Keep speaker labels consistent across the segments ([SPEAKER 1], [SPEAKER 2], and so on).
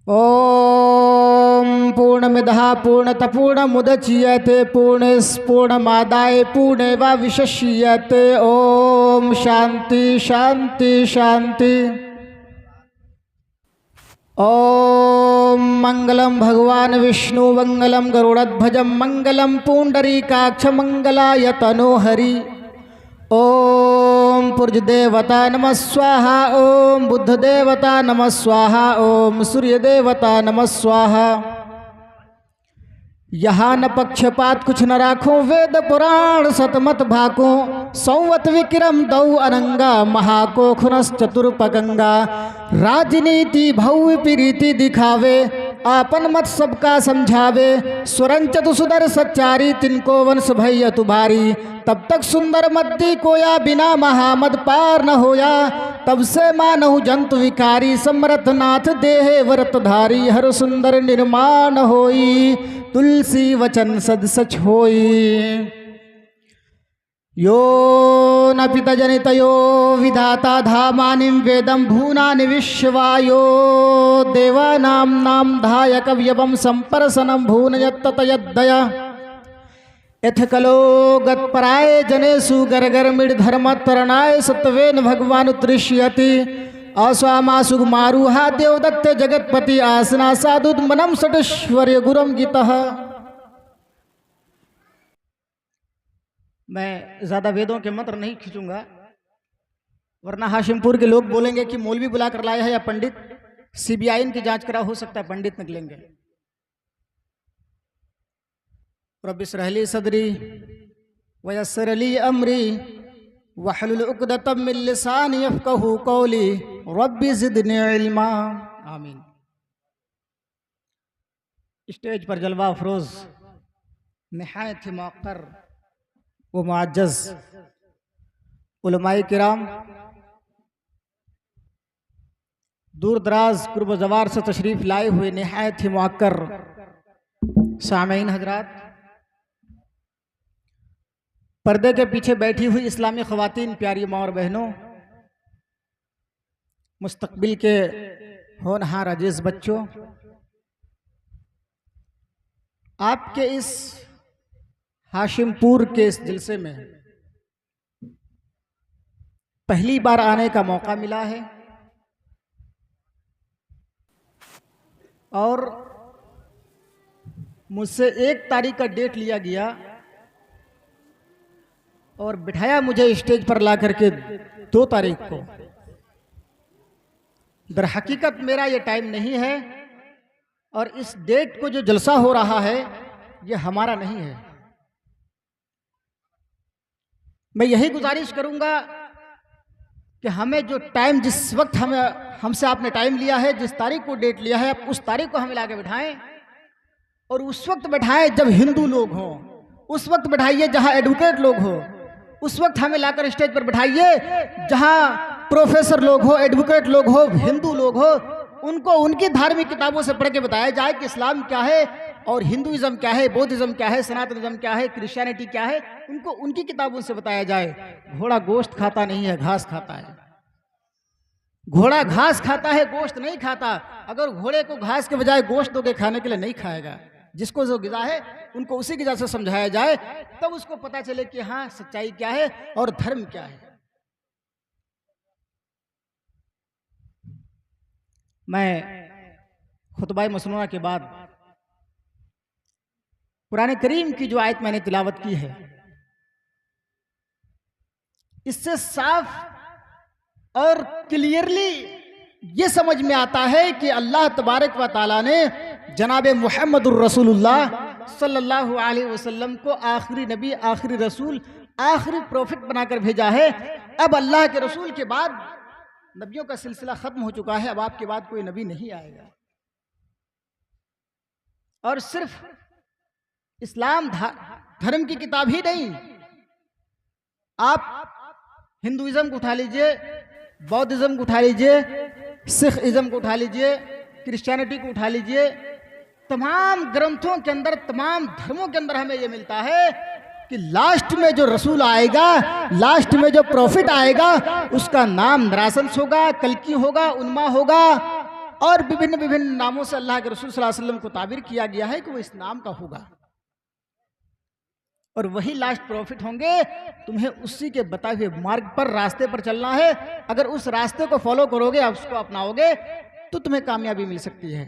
[SPEAKER 1] ओम पूर्णमिदः पूर्णतः पूर्णमुदच्यते पूर्णमादाय पूर्णमेवावशिष्यते। ओम शांति शांति शांति। ओम मंगलम भगवान विष्णु मंगलम गरुड़ध्वजम मंगलम पुंडरीकाक्ष मंगलाय तनोहरि। ओम पुरुष देवता नमः स्वाहा। ओम बुद्ध देवता नमः स्वाहा। ओम सूर्य देवता नमः स्वाहा। यहाँ न पक्षपात कुछ न राखो, वेद पुराण सतमत भाको। संवत विक्रम दौ अनंगा, महाकोखुनस चतुर्पगंगा। राजनीति भव्य प्रीति दिखावे, आपन मत सबका समझावे। स्वरंचतु सुदर सच्चारी, तिनको वंश भैया तुबारी। तब तक सुंदर मद्दी कोया, बिना महामद पार न होया। तब से मानहु जंतु विकारी, समरथ नाथ देहे व्रतधारी। हर सुंदर निर्माण होई, तुलसी वचन सद सच होई। यो न पिता जनित यो विधाता, धामानिं वेदं भूनानि विश्वायो। देवानां नाम धायक व्यवं संपर्सनं भून यत्तत यद्दया। यथ कलो गत्पराय जनेषु गर्गर मृड धर्म तरणाय, सत्वेन भगवान उत्तरिष्यति। आस्वामासु मारुहा देवदत्ते जगतपति, आसना साधुद मनम सटेश्वर्य गुरम गीतः। मैं ज़्यादा वेदों के मंत्र नहीं खींचूंगा, वरना हाशिमपुर के लोग बोलेंगे कि मौलवी बुला कर लाया है या पंडित। सीबीआई इनकी जांच करा, हो सकता है पंडित निकलेंगे। रब्बि इश्रह ली सदरी वयस्सिर ली अमरी वहलुल उक़दतम मिन लिसानी यफ़क़हू क़ौली रब्बि ज़िदनी इल्मा। आमीन। स्टेज पर जलवा अफरोज निहायत ही मौक़र वो मुअज़्ज़ज़ उलमाए किराम, दूर दराज कुर्ब ज़वार से तशरीफ़ लाए हुए निहायत ही मुअक्कर सामीन हजरात, पर्दे के पीछे बैठी हुई इस्लामी ख़वातीन, प्यारी माँ और बहनों, मुस्तक़बिल के होनहार अजीज़ बच्चों, आपके इस हाशिमपुर के इस जलसे में पहली बार आने का मौका मिला है और मुझसे 1 तारीख का डेट लिया गया और बिठाया मुझे स्टेज पर ला करके 2 तारीख को। दर हकीकत मेरा ये टाइम नहीं है और इस डेट को जो जलसा हो रहा है ये हमारा नहीं है। मैं यही गुजारिश करूंगा कि हमें जो टाइम, जिस वक्त हमसे आपने टाइम लिया है, जिस तारीख को डेट लिया है, आप उस तारीख को हमें ला के बिठाएं और उस वक्त बैठाएं जब हिंदू लोग हों, उस वक्त बैठाइए जहां एडवोकेट लोग हो, उस वक्त हमें लाकर स्टेज पर बैठाइए जहां प्रोफेसर लोग हो, एडवोकेट लोग हो, हिंदू लोग हो। उनको उनकी धार्मिक किताबों से पढ़ के बताया जाए कि इस्लाम क्या है और हिंदुइज्म क्या है, बौद्धिज्म क्या है, सनातनिज्म क्या है, क्रिश्चियनिटी क्या है, उनको उनकी किताबों से बताया जाए। घोड़ा गोश्त खाता नहीं है, घास खाता है। घोड़ा घास खाता है, गोश्त नहीं खाता। अगर घोड़े को घास के बजाय गोश्त दोगे खाने के लिए, नहीं खाएगा। जिसको जो गिज़ा है उनको उसी गिज़ा से समझाया जाए, तब उसको पता चले कि हाँ सच्चाई क्या है और धर्म क्या है। मैं खुतबा मसनूना के बाद कुरान करीम की जो आयत मैंने तिलावत की है, इससे साफ और क्लियरली ये समझ में आता है कि अल्लाह तबारक व तआला ने जनाब मुहम्मदुर रसूलुल्लाह सल्लल्लाहु अलैहि वसल्लम को आखिरी नबी, आखिरी रसूल, आखिरी प्रॉफिट बनाकर भेजा है। अब अल्लाह के रसूल के बाद नबियों का सिलसिला खत्म हो चुका है, अब आपके बाद कोई नबी नहीं आएगा। और सिर्फ इस्लाम धर्म की किताब ही नहीं, आप हिंदुइज्म को उठा लीजिए, बौद्धिज्म को उठा लीजिए, सिखइज्म को उठा लीजिए, क्रिश्चियनिटी को उठा लीजिए, तमाम ग्रंथों के अंदर, तमाम धर्मों के अंदर हमें यह मिलता है कि लास्ट में जो रसूल आएगा, लास्ट में जो प्रॉफिट आएगा, उसका नाम नरासंस होगा, कल्कि होगा, उन्मा होगा, और विभिन्न विभिन्न नामों से अल्लाह के रसूल सल्लल्लाहु अलैहि वसल्लम को ताबीर किया गया है कि वो इस नाम का होगा और वही लास्ट प्रॉफिट होंगे। तुम्हें उसी के बताए हुए मार्ग पर, रास्ते पर चलना है। अगर उस रास्ते को फॉलो करोगे, उसको अपनाओगे, तो तुम्हें कामयाबी मिल सकती है।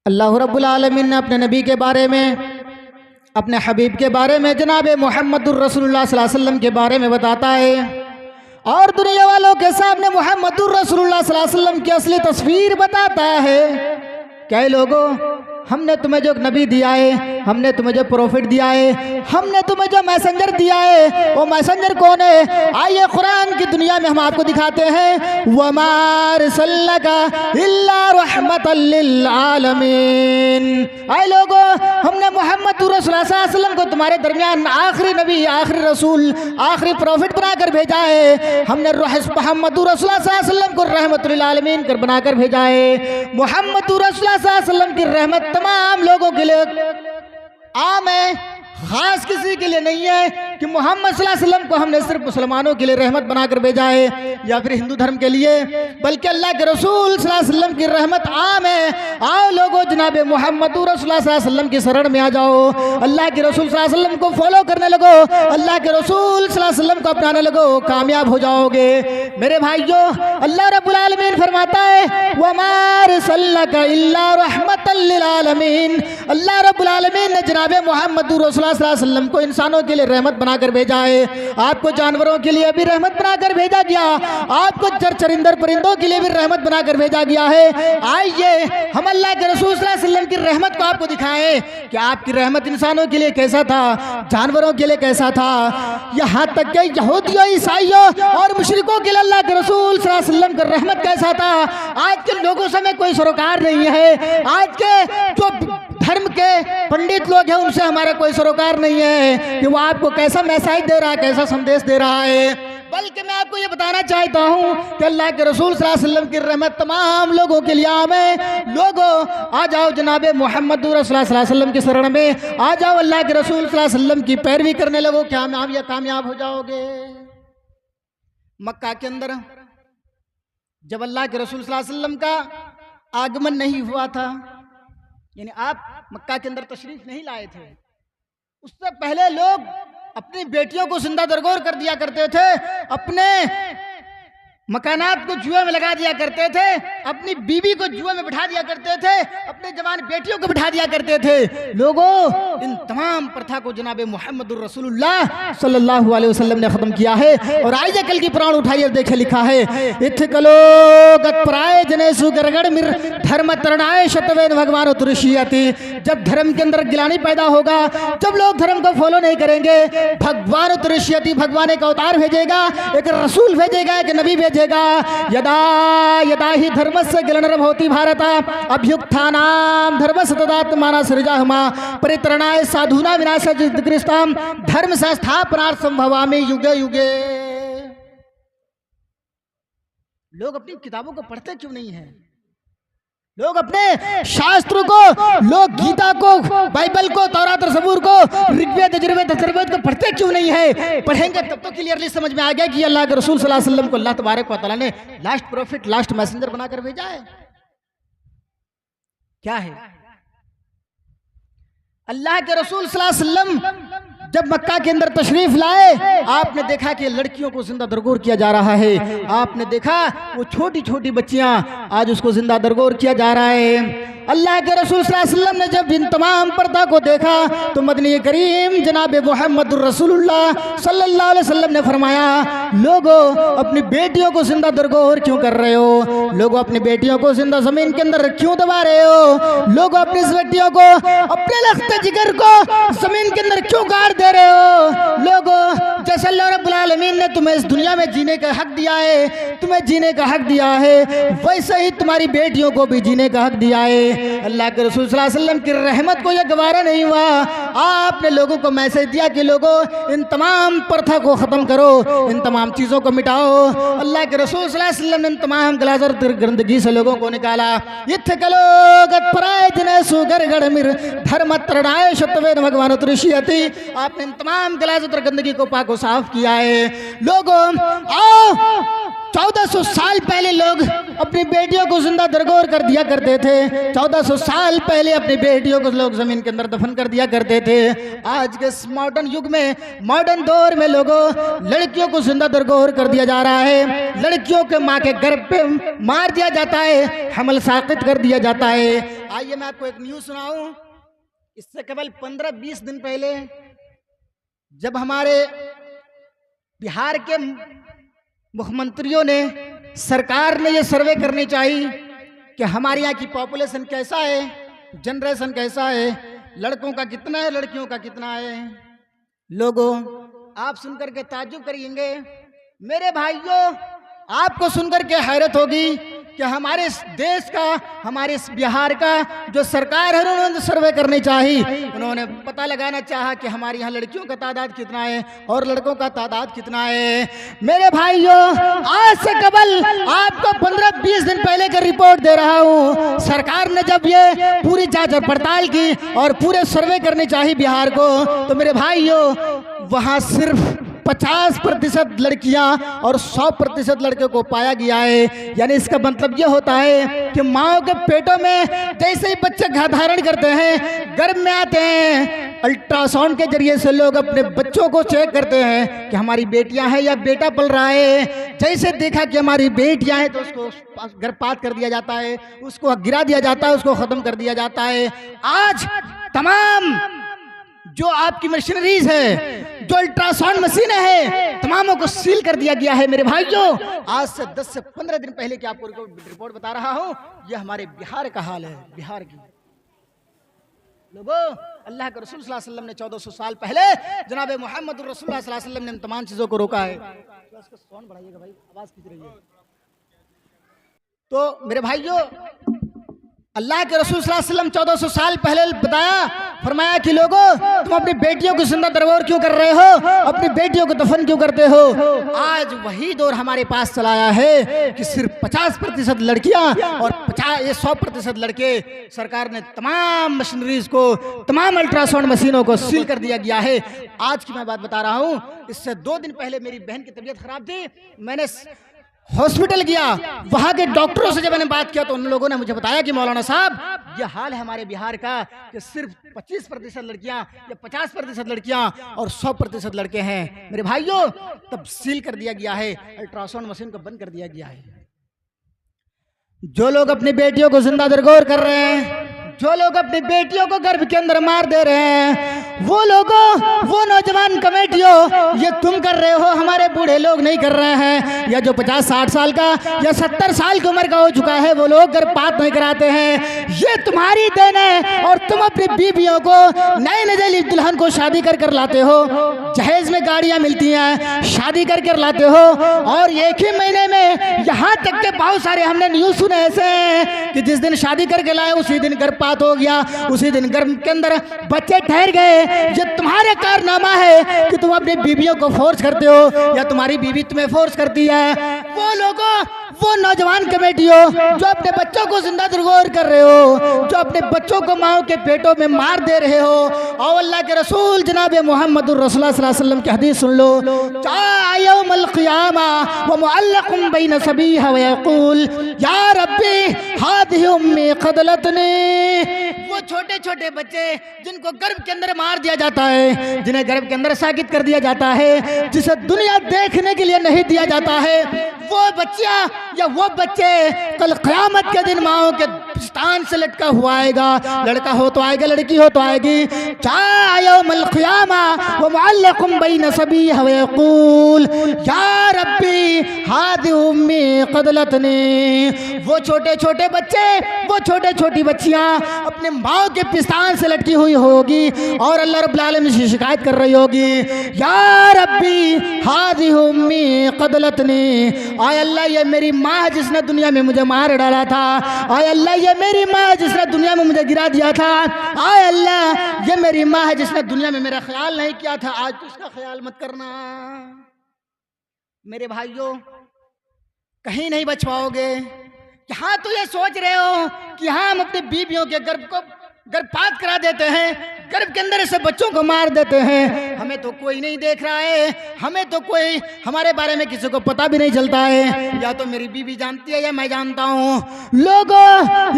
[SPEAKER 1] अल्लाह रब्बुल आलमीन ने अपने नबी के बारे में, अपने हबीब के बारे में, जनाब मुहम्मदुर रसूलुल्लाह सल्लल्लाहु अलैहि वसल्लम के बारे में बताता है और दुनिया वालों के सामने मुहम्मदुर रसूलुल्लाह सल्लल्लाहु अलैहि वसल्लम की असली तस्वीर बताता है। क्या लोगों, हमने तुम्हें जो नबी दिया है, हमने तुम्हें जो प्रॉफिट दिया है, हमने तुम्हें जो मैसेंजर दिया है, वो मैसेंजर कौन है? आइए कुरान की दुनिया में हम आपको दिखाते हैं। वमा अरसलनाका इल्ला रहमतल लिल आलमीन। आए लोगों, हमने मुहम्मद रसूलुल्लाह सल्लल्लाहु अलैहि वसल्लम को तुम्हारे दरमियान आखिरी नबी, आखिरी रसूल, आखिरी प्रॉफिट बनाकर भेजा है। हमने मोहम्मद रसूलुल्लाह सल्लल्लाहु अलैहि वसल्लम को रहमतुल लिल आलमीन कर बनाकर भेजा है। मोहम्मद रसूलुल्लाह सल्लल्लाहु अलैहि वसल्लम की रहमत तमाम लोगों के लिए आम है, खास किसी के लिए नहीं है कि मोहम्मद सल्लल्लाहु अलैहि वसल्लम को हमने सिर्फ मुसलमानों के लिए रहमत बनाकर भेजा है या फिर हिंदू धर्म के लिए, बल्कि अल्लाह के रसूल सल्लल्लाहु अलैहि वसल्लम की रहमत आम है। आओ लोगों, जनाब मोहम्मद रसूलुल्लाह सल्लल्लाहु अलैहि वसल्लम की शरण में आ जाओ, अल्लाह के रसूल सल्लल्लाहु अलैहि वसल्लम को फॉलो करने लगो, अल्लाह के रसूल सल्लल्लाहु अलैहि वसल्लम को अपनाने लगो, कामयाब हो जाओगे। मेरे भाइयों, अल्लाह रब्बुल आलमीन फरमाता है वमा अरसलनाका इल्ला रहमतल लिल आलमीन। अल्लाह रब्बुल आलमीन ने जनाब मोहम्मद रसूलुल्लाह सल्लल्लाहु अलैहि वसल्लम को इंसानों के लिए रहमत बनाकर भेजा है। आपको जानवरों के लिए भी रहमत बनाकर भेजा गया, आपको चरिंदर परिंदों के लिए भी रहमत बनाकर भेजा गया है। आइए हम अल्लाह के रसूल सल्लल्लाहु अलैहि वसल्लम की रहमत को आपको दिखाएं कि आपकी रहमत इंसानों के लिए कैसा था, जानवरों के लिए कैसा था, यहाँ तक कि यहूदियों, ईसाइयों और मुशरिकों के लिए अल्लाह के रसूल सल्लल्लाहु अलैहि वसल्लम का रहमत कैसा था। आज के लोगों से में कोई सरोकार नहीं है, आज के जो धर्म के पंडित लोग हैं उनसे हमारा कोई सरोकार नहीं है कि वो आपको कैसा मैसेज दे रहा है, कैसा संदेश दे रहा है, बल्कि मैं आपको ये बताना चाहता हूँ कि अल्लाह के रसूल सल्लल्लाहु अलैहि वसल्लम की रहमत तमाम लोगों के लिए आम है। लोगों, आ जाओ जनाब मोहम्मद रसूलुल्लाह सल्लल्लाहु अलैहि वसल्लम की शरण में, आ जाओ अल्लाह के रसूल सल्लल्लाहु अलैहि वसल्लम की पैरवी करने लगो, कामयाब हो जाओगे। मक्का के अंदर जब अल्लाह के रसूल सल्लल्लाहु अलैहि वसल्लम का आगमन नहीं हुआ था, यानी आप मक्का के अंदर तशरीफ नहीं लाए थे, उससे पहले लोग अपनी बेटियों को जिंदा दरगोर कर दिया करते थे, अपने मकानात को जुए में लगा दिया करते थे, अपनी बीवी को जुए में बिठा दिया करते थे, अपने जवान बेटियों को बिठा दिया करते थे। लोगों, इन तमाम प्रथा को जनाब मुहम्मदुर रसूलुल्लाह सल्लल्लाहु अलैहि वसल्लम ने खत्म किया है। और आइए कल की प्राण उठाइए, देखे लिखा है इत्थकलो गत्पराय जनेसु गरगड़ मिर धर्म तरणाय शतवेन भगवान तुरशियति। जब धर्म के अंदर गिलानी पैदा होगा, जब लोग धर्म को फॉलो नहीं करेंगे, भगवान तुरशियति, भगवान एक अवतार भेजेगा, एक रसूल भेजेगा, एक नबी भेजेगा। यदा यदा ही धर्मस्य गिलनर्भवति भारत अभ्युत्थानाम धर्मस्य तदात्माना सृजाहमा परित्रणाय साधुना विनाशाय कृष्णाम धर्म संस्थापनार्थ संभवामि युगे युगे। लोग अपनी किताबों को पढ़ते क्यों नहीं है? लोग अपने शास्त्र को, लोग गीता को, बाइबल को, तौरात और सबूर को, ऋग्वेद, यजुर्वेद, अथर्ववेद को पढ़ते क्यों नहीं है? पढ़ेंगे तब तो क्लियरली समझ में आ गया कि अल्लाह के रसूल सल्लल्लाहु अलैहि वसल्लम को अल्लाह तबारक व तआला ने लास्ट प्रॉफिट, लास्ट मैसेंजर बनाकर भेजा है। क्या है? अल्लाह के रसूल सल्लल्लाहु अलैहि वसल्लम जब मक्का के अंदर तशरीफ लाए, आपने देखा कि लड़कियों को जिंदा दरगोर किया जा रहा है। आपने देखा वो छोटी छोटी बच्चियां, आज उसको जिंदा दरगोर किया जा रहा है। अल्लाह के रसूल सल्लल्लाहु अलैहि वसल्लम ने जब इन तमाम पर्दा को देखा तो मदनी करीम जनाब मुहम्मदुर रसूलुल्लाह सल्लल्लाहु अलैहि वसल्लम ने फरमाया, लोगों अपनी बेटियों को जिंदा दरगोर क्यों कर रहे हो? लोगों अपनी बेटियों को जिंदा जमीन के अंदर क्यों दबा रहे हो? लोगों अपनी बेटियों को, अपने लख्त जिगर को जमीन के अंदर क्यों गाड़ दे रहे हो? लोगों, जैसे अल्लाह रब्बुल आलमीन ने तुम्हें इस दुनिया में जीने का हक दिया है, तुम्हें जीने का हक दिया है, वैसे ही तुम्हारी बेटियों को भी जीने का हक दिया है। अल्लाह के रसूल सल्लल्लाहु अलैहि वसल्लम की रहमत को यह गवारा नहीं हुआ। आपने लोगों को मैसेज दिया कि लोगों इन तमाम प्रथा को ख़त्म करो, इन तमाम चीज़ों को मिटाओ। अल्लाह के रसूल सल्लल्लाहु अलैहि वसल्लम ने इन तमाम गलाजर गंदगी से लोगों को निकाला। इत्थकलो गत्पराय जनेसु गरगड़ मिर धर्म तरणाय शतवेन भगवान तुरशियति। आपने इन तमाम गलाजर गंदगी को पाक साफ किया है। लोगों आओ 1400 साल पहले लोग अपनी बेटियों को जिंदा दरगोर कर दिया करते थे। 1400 साल पहले अपनी बेटियों को लोग जमीन के अंदर दफन कर दिया करते थे। आज के मॉडर्न युग में, मॉडर्न दौर में लोगों लड़कियों को जिंदा दरगोर कर दिया जा रहा है। लड़कियों के माँ के गर्भ पे मार दिया जाता है, हमल साकित कर दिया जाता है। आइए मैं आपको एक न्यूज़ सुनाऊं। इससे केवल 15-20 दिन पहले जब हमारे बिहार के मुख्यमंत्रियों ने, सरकार ने ये सर्वे करनी चाहिए कि हमारे यहाँ की पॉपुलेशन कैसा है, जनरेशन कैसा है, लड़कों का कितना है, लड़कियों का कितना है। लोगों, आप सुनकर के ताज्जुब करेंगे। मेरे भाइयों, आपको सुनकर के हैरत होगी कि हमारे इस देश का, हमारे इस बिहार का जो सरकार है, उन्होंने सर्वे करनी चाहिए। उन्होंने पता लगाना चाहा कि हमारे यहाँ लड़कियों का तादाद कितना है और लड़कों का तादाद कितना है। मेरे भाइयों, आज से केवल आपको 15-20 दिन पहले का रिपोर्ट दे रहा हूँ। सरकार ने जब ये पूरी जांच और पड़ताल की और पूरे सर्वे करनी चाहिए बिहार को, तो मेरे भाइयों वहाँ सिर्फ 50% लड़कियां और 100% लड़के को पाया गया है। यानी इसका मतलब यह होता है कि माओ के पेटों में जैसे ही बच्चे धारण करते हैं, गर्भ में आते हैं, अल्ट्रासाउंड के जरिए से लोग अपने बच्चों को चेक करते हैं कि हमारी बेटियां हैं या बेटा पल रहा है। जैसे देखा कि हमारी बेटियां हैं तो उसको गर्भपात कर दिया जाता है, उसको गिरा दिया जाता है, उसको खत्म कर दिया जाता है। आज तमाम जो आपकी मशीनरीज है, जो अल्ट्रासाउंड मशीन है, तमामों को सील कर दिया गया है। मेरे भाइयों, आज से 10 से 15 दिन पहले की आपको रिपोर्ट बता रहा हूं। यह हमारे बिहार का हाल है। बिहार की लोगों, अल्लाह के रसूल सल्लल्लाहु अलैहि वसल्लम ने 1400 साल पहले जनाब मोहम्मद रसूलुल्लाह सल्लल्लाहु अलैहि वसल्लम ने तमाम चीजों को रोका है। साउंड बढ़ाइएगा भाई, आवाज खींच रही है। तो मेरे भाइयों, अल्लाह के रसूल सल्लल्लाहु अलैहि वसल्लम 1400 साल पहले बताया, फरमाया कि लोगों, तुम अपनी बेटियों को जिंदा दरगोर क्यों कर रहे हो, अपनी बेटियों को दफन क्यों करते हो। आज वही दौर हमारे पास चला आया है कि सिर्फ 50% लड़कियां और 100% लड़के। सरकार ने तमाम मशीनरीज को, तमाम अल्ट्रासाउंड मशीनों को सील कर दिया गया है। आज की मैं बात बता रहा हूँ। इससे 2 दिन पहले मेरी बहन की तबीयत खराब थी, मैंने हॉस्पिटल गया। वहां के डॉक्टरों से जब मैंने बात किया तो उन लोगों ने मुझे बताया कि मौलाना साहब, यह हाल है हमारे बिहार का कि सिर्फ 25% लड़कियां या 50% लड़कियां और 100% लड़के हैं। मेरे भाइयों, तब सील कर दिया गया है, अल्ट्रासाउंड मशीन को बंद कर दिया गया है। जो लोग अपनी बेटियों को जिंदा दरगोर कर रहे हैं, जो लोग अपनी बेटियों को गर्भ के अंदर मार दे रहे हैं, वो लोगों, वो नौजवान कमेटियों, ये तुम कर रहे हो, हमारे बूढ़े लोग नहीं कर रहे हैं। या जो 50-60 साल का या 70 साल की उम्र का हो चुका है, वो लोग गर्भपात नहीं कराते हैं। ये तुम्हारी देन है और तुम अपनी बीवियों को, नए नजली दुल्हन को शादी कर लाते हो। जहेज में गाड़ियां मिलती हैं, शादी कर लाते हो, और एक ही महीने में यहाँ तक के बहुत सारे हमने न्यूज़ सुने ऐसे हैं कि जिस दिन शादी करके लाए उसी दिन गर्भपात हो गया, उसी दिन गर्भ के अंदर बच्चे ठहर गए। ये तुम्हारे कारनामा है कि तुम अपनी बीवियों को फोर्स करते हो या तुम्हारी बीवी तुम्हें फोर्स करती है। वो लोगों, वो नौजवान कमेटियों जो अपने बच्चों को जिंदा दरगोर कर रहे हो, जो अपने बच्चों को माओ के पेटों में मार दे रहे हो, और अल्लाह के रसूल जनाब मोहम्मद रसूलुल्लाह सल्लल्लाहु अलैहि वसल्लम की हदीस सुन लो। यौमल क़ियामा व मुअल्लक़ुम बैन सबीहा व यक़ूल या रब्बी हादिही उम्मी क़दलतनी। वो छोटे छोटे बच्चे जिनको गर्भ के अंदर मार दिया जाता है, जिन्हें गर्भ के अंदर साकित कर दिया जाता है, जिसे दुनिया देखने के लिए नहीं दिया जाता है, वो बच्चियां या वो बच्चे कल क़यामत के दिन माओ के स्थान से लटका हुआ आएगा। लड़का हो तो आएगा, लड़की हो तो आएगी। यौमल क़ियामा व मुअल्लक़ुम बैन सबीहा व यक़ूल या रब्बी हादिही उम्मी क़दलतनी। वो छोटे छोटे बच्चे, वो छोटे छोटी बच्चियां अपने माँ के पिस्तान से लटकी हुई होगी और अल्लाह रब्बुल आलमीन से शिकायत कर रही होगी, या रब्बी हादिही उम्मी क़दलतनी। आय अल्लाह, ये मेरी माँ जिसने दुनिया में मुझे मार डाला था। आय अल्लाह, ये मेरी माँ जिसने दुनिया में मुझे गिरा दिया था। आय अल्लाह, ये मेरी माँ है जिसने दुनिया में मेरा ख्याल नहीं किया था, आज तो उसका ख्याल मत करना। मेरे भाइयों, कहीं नहीं बच पाओगे। यहाँ तो ये सोच रहे हो कि हाँ, हम अपनी बीवियों के गर्भपात करा देते हैं, गर्भ के अंदर से बच्चों को मार देते हैं। हमें तो कोई नहीं देख रहा है, हमें तो कोई हमारे बारे में किसी को पता भी नहीं चलता है। या तो मेरी बीवी जानती है या मैं जानता हूँ। लोगों,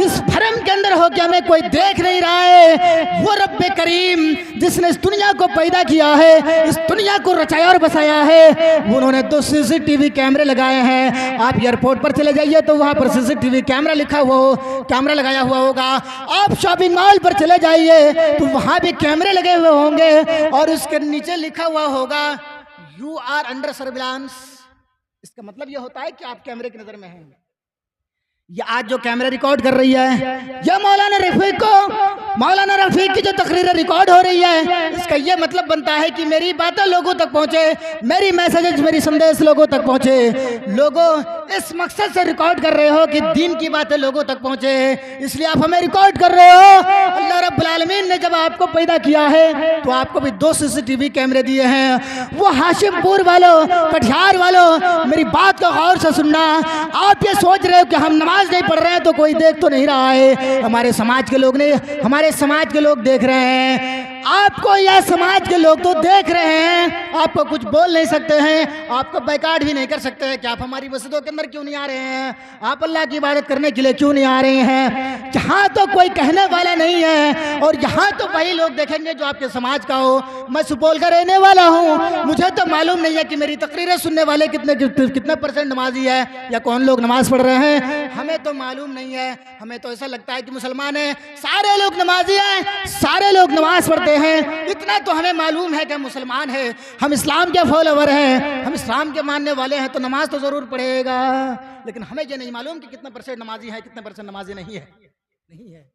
[SPEAKER 1] इस भ्रम के अंदर हो के हमें कोई देख नहीं रहा है। वो रब्बे करीम जिसने इस दुनिया को पैदा किया है, इस दुनिया को रचाया और बसाया है, उन्होंने 2 CCTV कैमरे लगाए हैं। आप एयरपोर्ट पर चले जाइए तो वहां पर CCTV कैमरा लिखा हुआ हो, कैमरा लगाया हुआ होगा। आप शॉपिंग मॉल पर चले जाइए तो वहां भी कैमरे लगे हुए होंगे और उसके नीचे लिखा हुआ होगा यू आर अंडर सर्विलांस। इसका मतलब यह होता है कि आप कैमरे की नजर में हैं। ये आज जो कैमरा रिकॉर्ड कर रही है, यह मौलाना रफीक की जो तकरीर रिकॉर्ड हो रही है, इसका यह मतलब बनता है कि मेरी बातें लोगों तक पहुंचे, मेरी मैसेजेस, मेरी संदेश लोगों तक पहुंचे। लोगों, इस मकसद से रिकॉर्ड कर रहे हो कि दीन की बातें लोगों तक पहुंचे, इसलिए आप हमें रिकॉर्ड कर रहे हो। अल्लाह रब्बुल आलमीन ने जब आपको पैदा किया है तो आपको भी 2 CCTV कैमरे दिए हैं। वो हाशिमपुर वालों, कटिहार वालों, मेरी बात को गौर से सुनना। आप ये सोच रहे हो कि हम नमाज नहीं पढ़ रहे हैं तो कोई देख तो नहीं रहा है। हमारे समाज के लोग देख रहे हैं। आपको या समाज के लोग तो देख रहे हैं। आपको कुछ बोल नहीं सकते हैं, आपको बैकाट भी नहीं कर सकते हैं कि आप हमारी मस्जिदों के अंदर क्यों नहीं आ रहे हैं, आप अल्लाह की इबादत करने के लिए क्यों नहीं आ रहे हैं। यहाँ तो कोई कहने वाला नहीं है और यहाँ तो वही लोग देखेंगे जो आपके समाज का हो। मैं सुपौल का रहने वाला हूँ, मुझे तो मालूम नहीं है कि मेरी तकरीरें सुनने वाले कितने % नमाजी है या कौन लोग नमाज पढ़ रहे हैं। हमें तो मालूम नहीं है। हमें तो ऐसा लगता है कि मुसलमान है, सारे लोग नमाजी हैं, सारे लोग नमाज पढ़ते हैं। इतना तो हमें मालूम है कि हम मुसलमान हैं, हम इस्लाम के फॉलोवर हैं, हम इस्लाम के मानने वाले हैं, तो नमाज तो जरूर पढ़ेगा। लेकिन हमें ये नहीं मालूम कि कितने % नमाजी है, कितने % नमाजी नहीं है।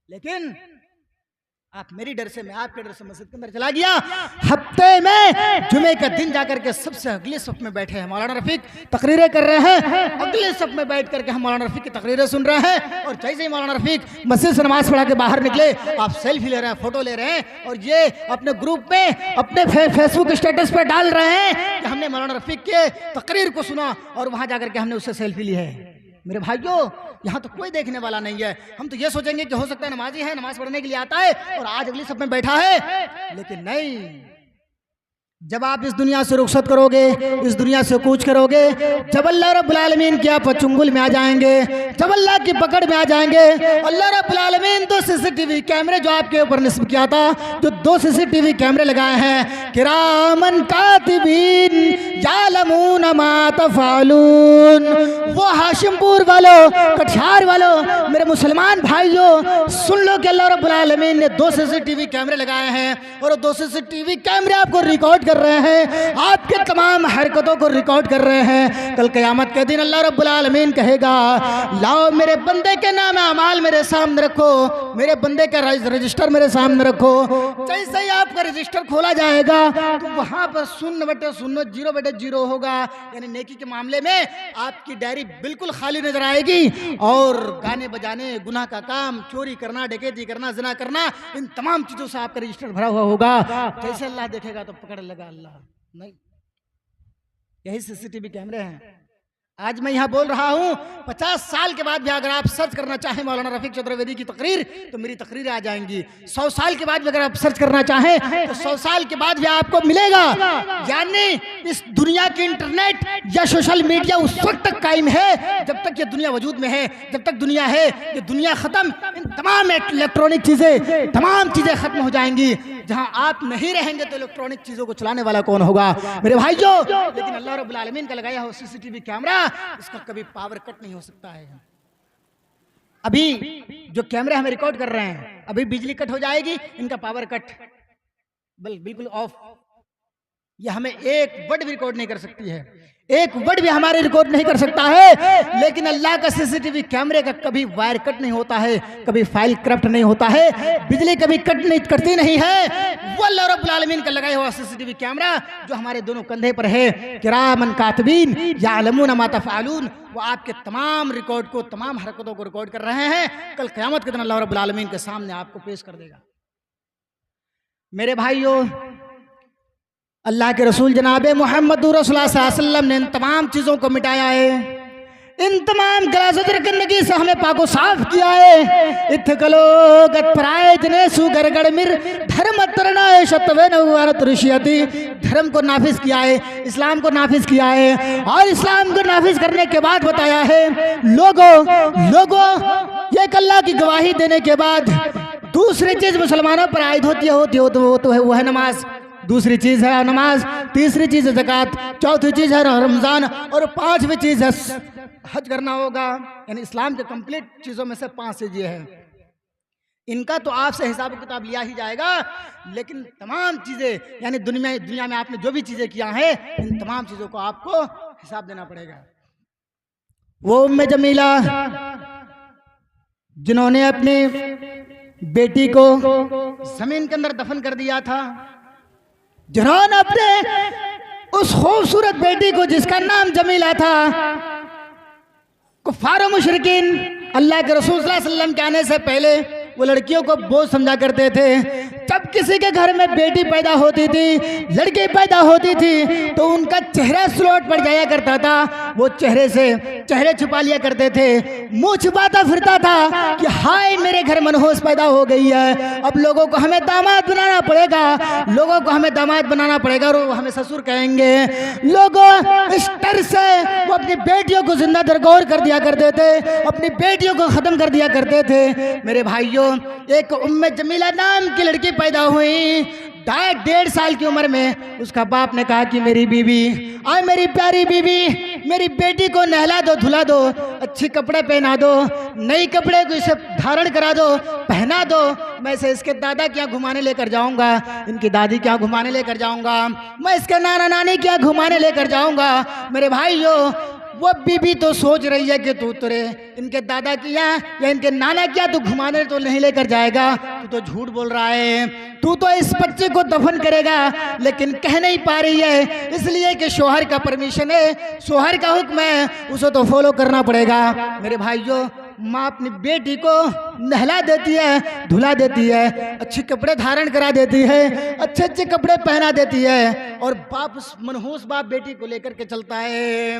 [SPEAKER 1] लेकिन आप मेरी डर से, मैं आपके डर से मस्जिद के अंदर चला गया। हफ्ते में जुमे का दिन जाकर के सबसे अगले सफ में बैठे हैं मौलाना रफीक तकरीरें कर रहे हैं। अगले सफ में बैठ करके हम मौलाना रफीक की तकरीरें सुन रहे हैं और जैसे ही मौलाना रफीक मस्जिद से नमाज पढ़ा के बाहर निकले, आप सेल्फी ले रहे हैं, फोटो ले रहे हैं और ये अपने ग्रुप में, अपने फेसबुक स्टेटस पे डाल रहे हैं कि हमने मौलाना रफीक के तकरीर को सुना और वहां जाकर के हमने उससे सेल्फी ली है। मेरे भाइयों, यहाँ तो कोई देखने वाला नहीं है। हम तो ये सोचेंगे कि हो सकता है नमाजी है, नमाज पढ़ने के लिए आता है और आज अगली सब में बैठा है, लेकिन नहीं। जब आप इस दुनिया से रुखसत करोगे, इस दुनिया से कूच करोगे, जब अल्लाह रब्बुल आलमीन की आप चुंगल में आ जाएंगे, जब अल्लाह की पकड़ में आ जाएंगे, अल्लाह रब्बुल आलमीन 2 CCTV कैमरे जो आपके ऊपर निस्ब किया था, जो 2 CCTV कैमरे लगाए हैं, किरामन कातिबीन यालमून मा तफअलून। वो हाशिमपुर वालों, कटिहार वालों, मेरे मुसलमान भाइयों, सुन लो कि अल्लाह रब्बुल आलमीन ने 2 CCTV कैमरे लगाए हैं और 2 CCTV कैमरे आपको रिकॉर्ड कर रहे हैं, आपके तमाम हरकतों को रिकॉर्ड कर रहे हैं। कल क़यामत के दिन अल्लाह रब्बुल आलमीन कहेगा, लाओ मेरे बंदे के नाम अमाल मेरे सामने रखो, मेरे बंदे का रजिस्टर मेरे सामने रखो। जैसे ही आपका रजिस्टर खोला जाएगा तो वहां पर 0/0 0/0 होगा, यानी नेकी के मामले में आपकी डायरी बिल्कुल खाली नजर आएगी और गाने बजाने, गुनाह का काम, चोरी करना, डकैती करना, ज़िना करना, इन तमाम चीजों से आपका रजिस्टर भरा हुआ होगा। जैसे अल्लाह देखेगा तो पकड़ लगा अल्लाह नहीं। यही CCTV कैमरे हैं। आज मैं यहाँ बोल रहा हूँ, 50 साल के बाद भी अगर आप सर्च करना चाहें मौलाना रफीक चतुर्वेदी की तकरीर तो मेरी तकरीरें आ जाएंगी। 100 साल के बाद भी अगर आप सर्च करना चाहें तो 100 साल के बाद भी आपको मिलेगा। यानी इस दुनिया की इंटरनेट या सोशल मीडिया उस वक्त तक कायम है जब तक ये दुनिया वजूद में है, जब तक दुनिया है। ये दुनिया खत्म, इन तमाम इलेक्ट्रॉनिक चीजें, तमाम चीजें खत्म हो जाएंगी। जहाँ आप नहीं रहेंगे तो इलेक्ट्रॉनिक चीजों को चलाने वाला कौन होगा मेरे भाइयों। लेकिन अल्लाह रब्बुल आलमीन का लगाया हुआ CCTV कैमरा, इसका कभी पावर कट नहीं हो सकता है। अभी जो कैमरे हमें रिकॉर्ड कर रहे हैं, अभी बिजली कट हो जाएगी, इनका पावर कट बिल्कुल ऑफ। ये हमें एक वर्ड भी रिकॉर्ड नहीं कर सकती है, एक वर्ड भी हमारे रिकॉर्ड नहीं कर सकता है। लेकिन अल्लाह का CCTV कैमरे का कभी वायर कट नहीं होता है, कभी फाइल करप्ट नहीं होता है, बिजली कभी करती नहीं है। वो अल्लाह रब्बुल आलमीन का लगाया हुआ CCTV कैमरा जो हमारे दोनों कंधे पर है, किरामन कातिबीन यालमून मा तफअलून, वो आपके तमाम रिकॉर्ड को, तमाम हरकतों को रिकॉर्ड कर रहे हैं। कल क़यामत के दिन अल्लाह रब्बुल आलमीन के सामने आपको पेश कर देगा। मेरे भाइयों, अल्लाह के रसूल जनाब मोहम्मद रसूलुल्लाह सल्लल्लाहु अलैहि वसल्लम ने इन तमाम चीज़ों को मिटाया है। इन तमाम गलासुतर गंदगी से हमें पाको साफ किया है। इत्थकलो गत्पराय जनेसु गरगड़ मिर धर्म तरनाय शतवे नवारत ऋषियति, धर्म को नाफिज किया है, इस्लाम को नाफिज किया है। और इस्लाम को नाफिज करने के बाद बताया है लोगों ये अल्लाह की गवाही देने के बाद दूसरी चीज मुसलमानों पर आयद होती है तो वो है नमाज। दूसरी चीज है नमाज, तीसरी चीज है ज़कात, चौथी चीज है रमजान और पांचवी चीज है हज करना होगा। यानी इस्लाम के कंप्लीट चीजों में से 5 चीजें हैं। इनका तो आपसे हिसाब किताब लिया ही जाएगा, लेकिन तमाम चीजें यानी दुनिया में आपने जो भी चीजें किया है इन तमाम चीजों को आपको हिसाब देना पड़ेगा। वो उम्मे जमीला जिन्होंने अपनी बेटी को जमीन के अंदर दफन कर दिया था, जिन्होंने अपने उस खूबसूरत बेटी को जिसका नाम जमीला था, कुफ्फार मुशरिकीन अल्लाह के रसूल सल्लल्लाहु अलैहि वसल्लम के आने से पहले वो लड़कियों को बोझ समझा करते थे। जब किसी के घर में बेटी पैदा होती थी, लड़की पैदा होती थी, तो उनका चेहरा स्लोट पड़ जाया करता था। वो चेहरे छुपा लिया करते थे, मुंह छुपाता फिरता था कि हाय मेरे घर मनहूस पैदा हो गई है, अब लोगों को हमें दामाद बनाना पड़ेगा, और वो हमें ससुर कहेंगे। लोगों इस डर से वो अपनी बेटियों को जिंदा दरगोर कर दिया करते थे, अपनी बेटियों को खत्म कर दिया करते थे। मेरे भाइयों, एक उम्मे जमीला नाम की लड़की पैदा हुई 1.5 साल की उम्र में। उसका बाप ने कहा कि मेरी बीवी, आए मेरी प्यारी बीवी, मेरी बेटी को नहला दो, धुला दो, अच्छे कपड़े पहना दो, नई कपड़े को इसे धारण करा दो, पहना दो। मैं इसे इसके दादा क्या घुमाने लेकर जाऊंगा, इनकी दादी क्या घुमाने लेकर जाऊंगा, मैं इसके नाना नानी क्या घुमाने लेकर जाऊंगा। मेरे भाइयों, वो बीबी तो सोच रही है कि तू तुरे इनके दादा किया या इनके नाना क्या तू घुमाने तो नहीं लेकर जाएगा, तू तो झूठ बोल रहा है, तू तो इस बच्चे को दफन करेगा, लेकिन कह नहीं पा रही है इसलिए कि शोहर का परमिशन है, शोहर का हुक्म है, उसे तो फॉलो करना पड़ेगा। मेरे भाइयों, माँ अपनी बेटी को नहला देती है, धुला देती है, अच्छे कपड़े धारण करा देती है, अच्छे अच्छे कपड़े पहना देती है, और बाप उस मनहूस बाप बेटी को लेकर के चलता है।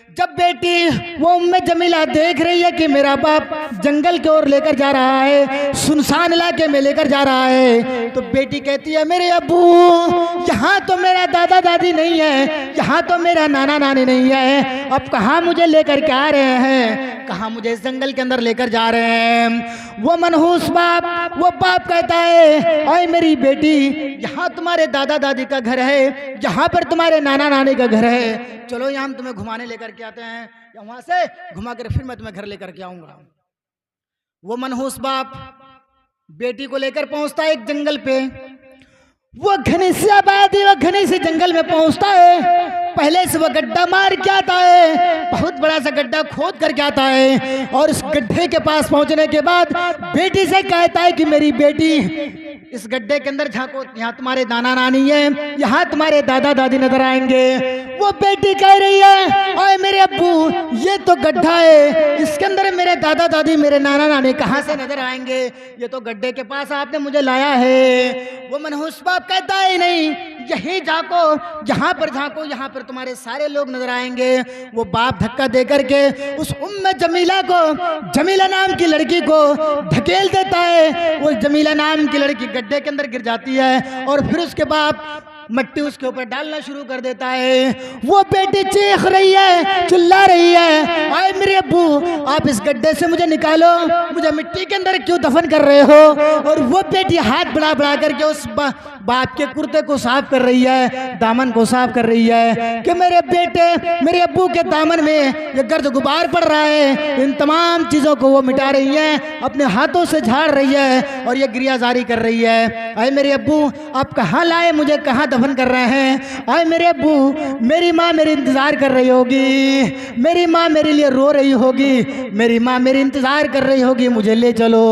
[SPEAKER 1] जब बेटी वो उम्मे जमीला देख रही है कि मेरा बाप जंगल की ओर लेकर जा रहा है, सुनसान इलाके में लेकर जा रहा है, तो बेटी कहती है मेरे अब्बू, यहाँ तो मेरा दादा दादी नहीं है, यहाँ तो मेरा नाना नानी नहीं है, अब कहाँ मुझे लेकर के आ रहे हैं, कहाँ मुझे इस जंगल के अंदर लेकर जा रहे हैं। वो मनहूस बाप, वो बाप कहता है ओए मेरी बेटी, यहाँ तुम्हारे दादा दादी का घर है, यहाँ पर तुम्हारे नाना नानी का घर है, चलो यहाँ हम तुम्हें घुमाने लेकर के आते हैं, या वहां से घुमा कर फिर मैं तुम्हें घर लेकर के आऊंगा। वो मनहूस बाप बेटी को लेकर पहुंचता है एक जंगल पे। वो घनी सी आबादी, वो घनी सी जंगल में पहुंचता है। पहले से वो गड्ढा मार के आता है, बहुत बड़ा सा गड्ढा खोद करके आता है, और इस गड्ढे के पास पहुंचने के बाद बेटी से कहता है कि मेरी बेटी इस गड्ढे के अंदर झांको, यहाँ तुम्हारे नाना नानी है, यहाँ तुम्हारे दादा दादी नजर आएंगे। वो बेटी कह रही है ओए मेरे अब्बू, ये तो गड्ढा है, इसके अंदर मेरे दादा दादी मेरे नाना नानी कहाँ से नजर आएंगे, ये तो गड्ढे के पास आपने मुझे लाया है। वो मनहूस बाप कहता है नहीं, यहीं झांको, यहाँ पर झांको, यहाँ पर तुम्हारे सारे लोग नजर आएंगे। वो बाप धक्का दे करके उस उम्मे जमीला को, जमीला नाम की लड़की को धकेल देता है। वो जमीला नाम की लड़की गड्ढे के अंदर गिर जाती है, और फिर उसके बाप मट्टी उसके ऊपर डालना शुरू कर देता है। वो बेटी चीख रही है, चिल्ला रही है आए मेरे अब्बू, आप इस गड्ढे से मुझे निकालो, मुझे मिट्टी के अंदर क्यों दफन कर रहे हो। और वो बेटी हाथ बढ़ा बढ़ा करके उस बाप के कुर्ते को साफ कर रही है, दामन को साफ कर रही है कि मेरे बेटे, मेरे अब्बू के दामन में ये गर्द गुबार पड़ रहा है। इन तमाम चीजों को वो मिटा रही है, अपने हाथों से झाड़ रही है, और ये गिरिया जारी कर रही है आए मेरे अब्बू, आप कहाँ लाए, मुझे कहाँ दफन कर रहे हैं। आए मेरे अब्बू, मेरी माँ मेरी इंतजार कर रही होगी, मेरी माँ मेरे लिए रो रही होगी, मेरी माँ मेरी इंतजार कर रही होगी, मुझे ले चलो।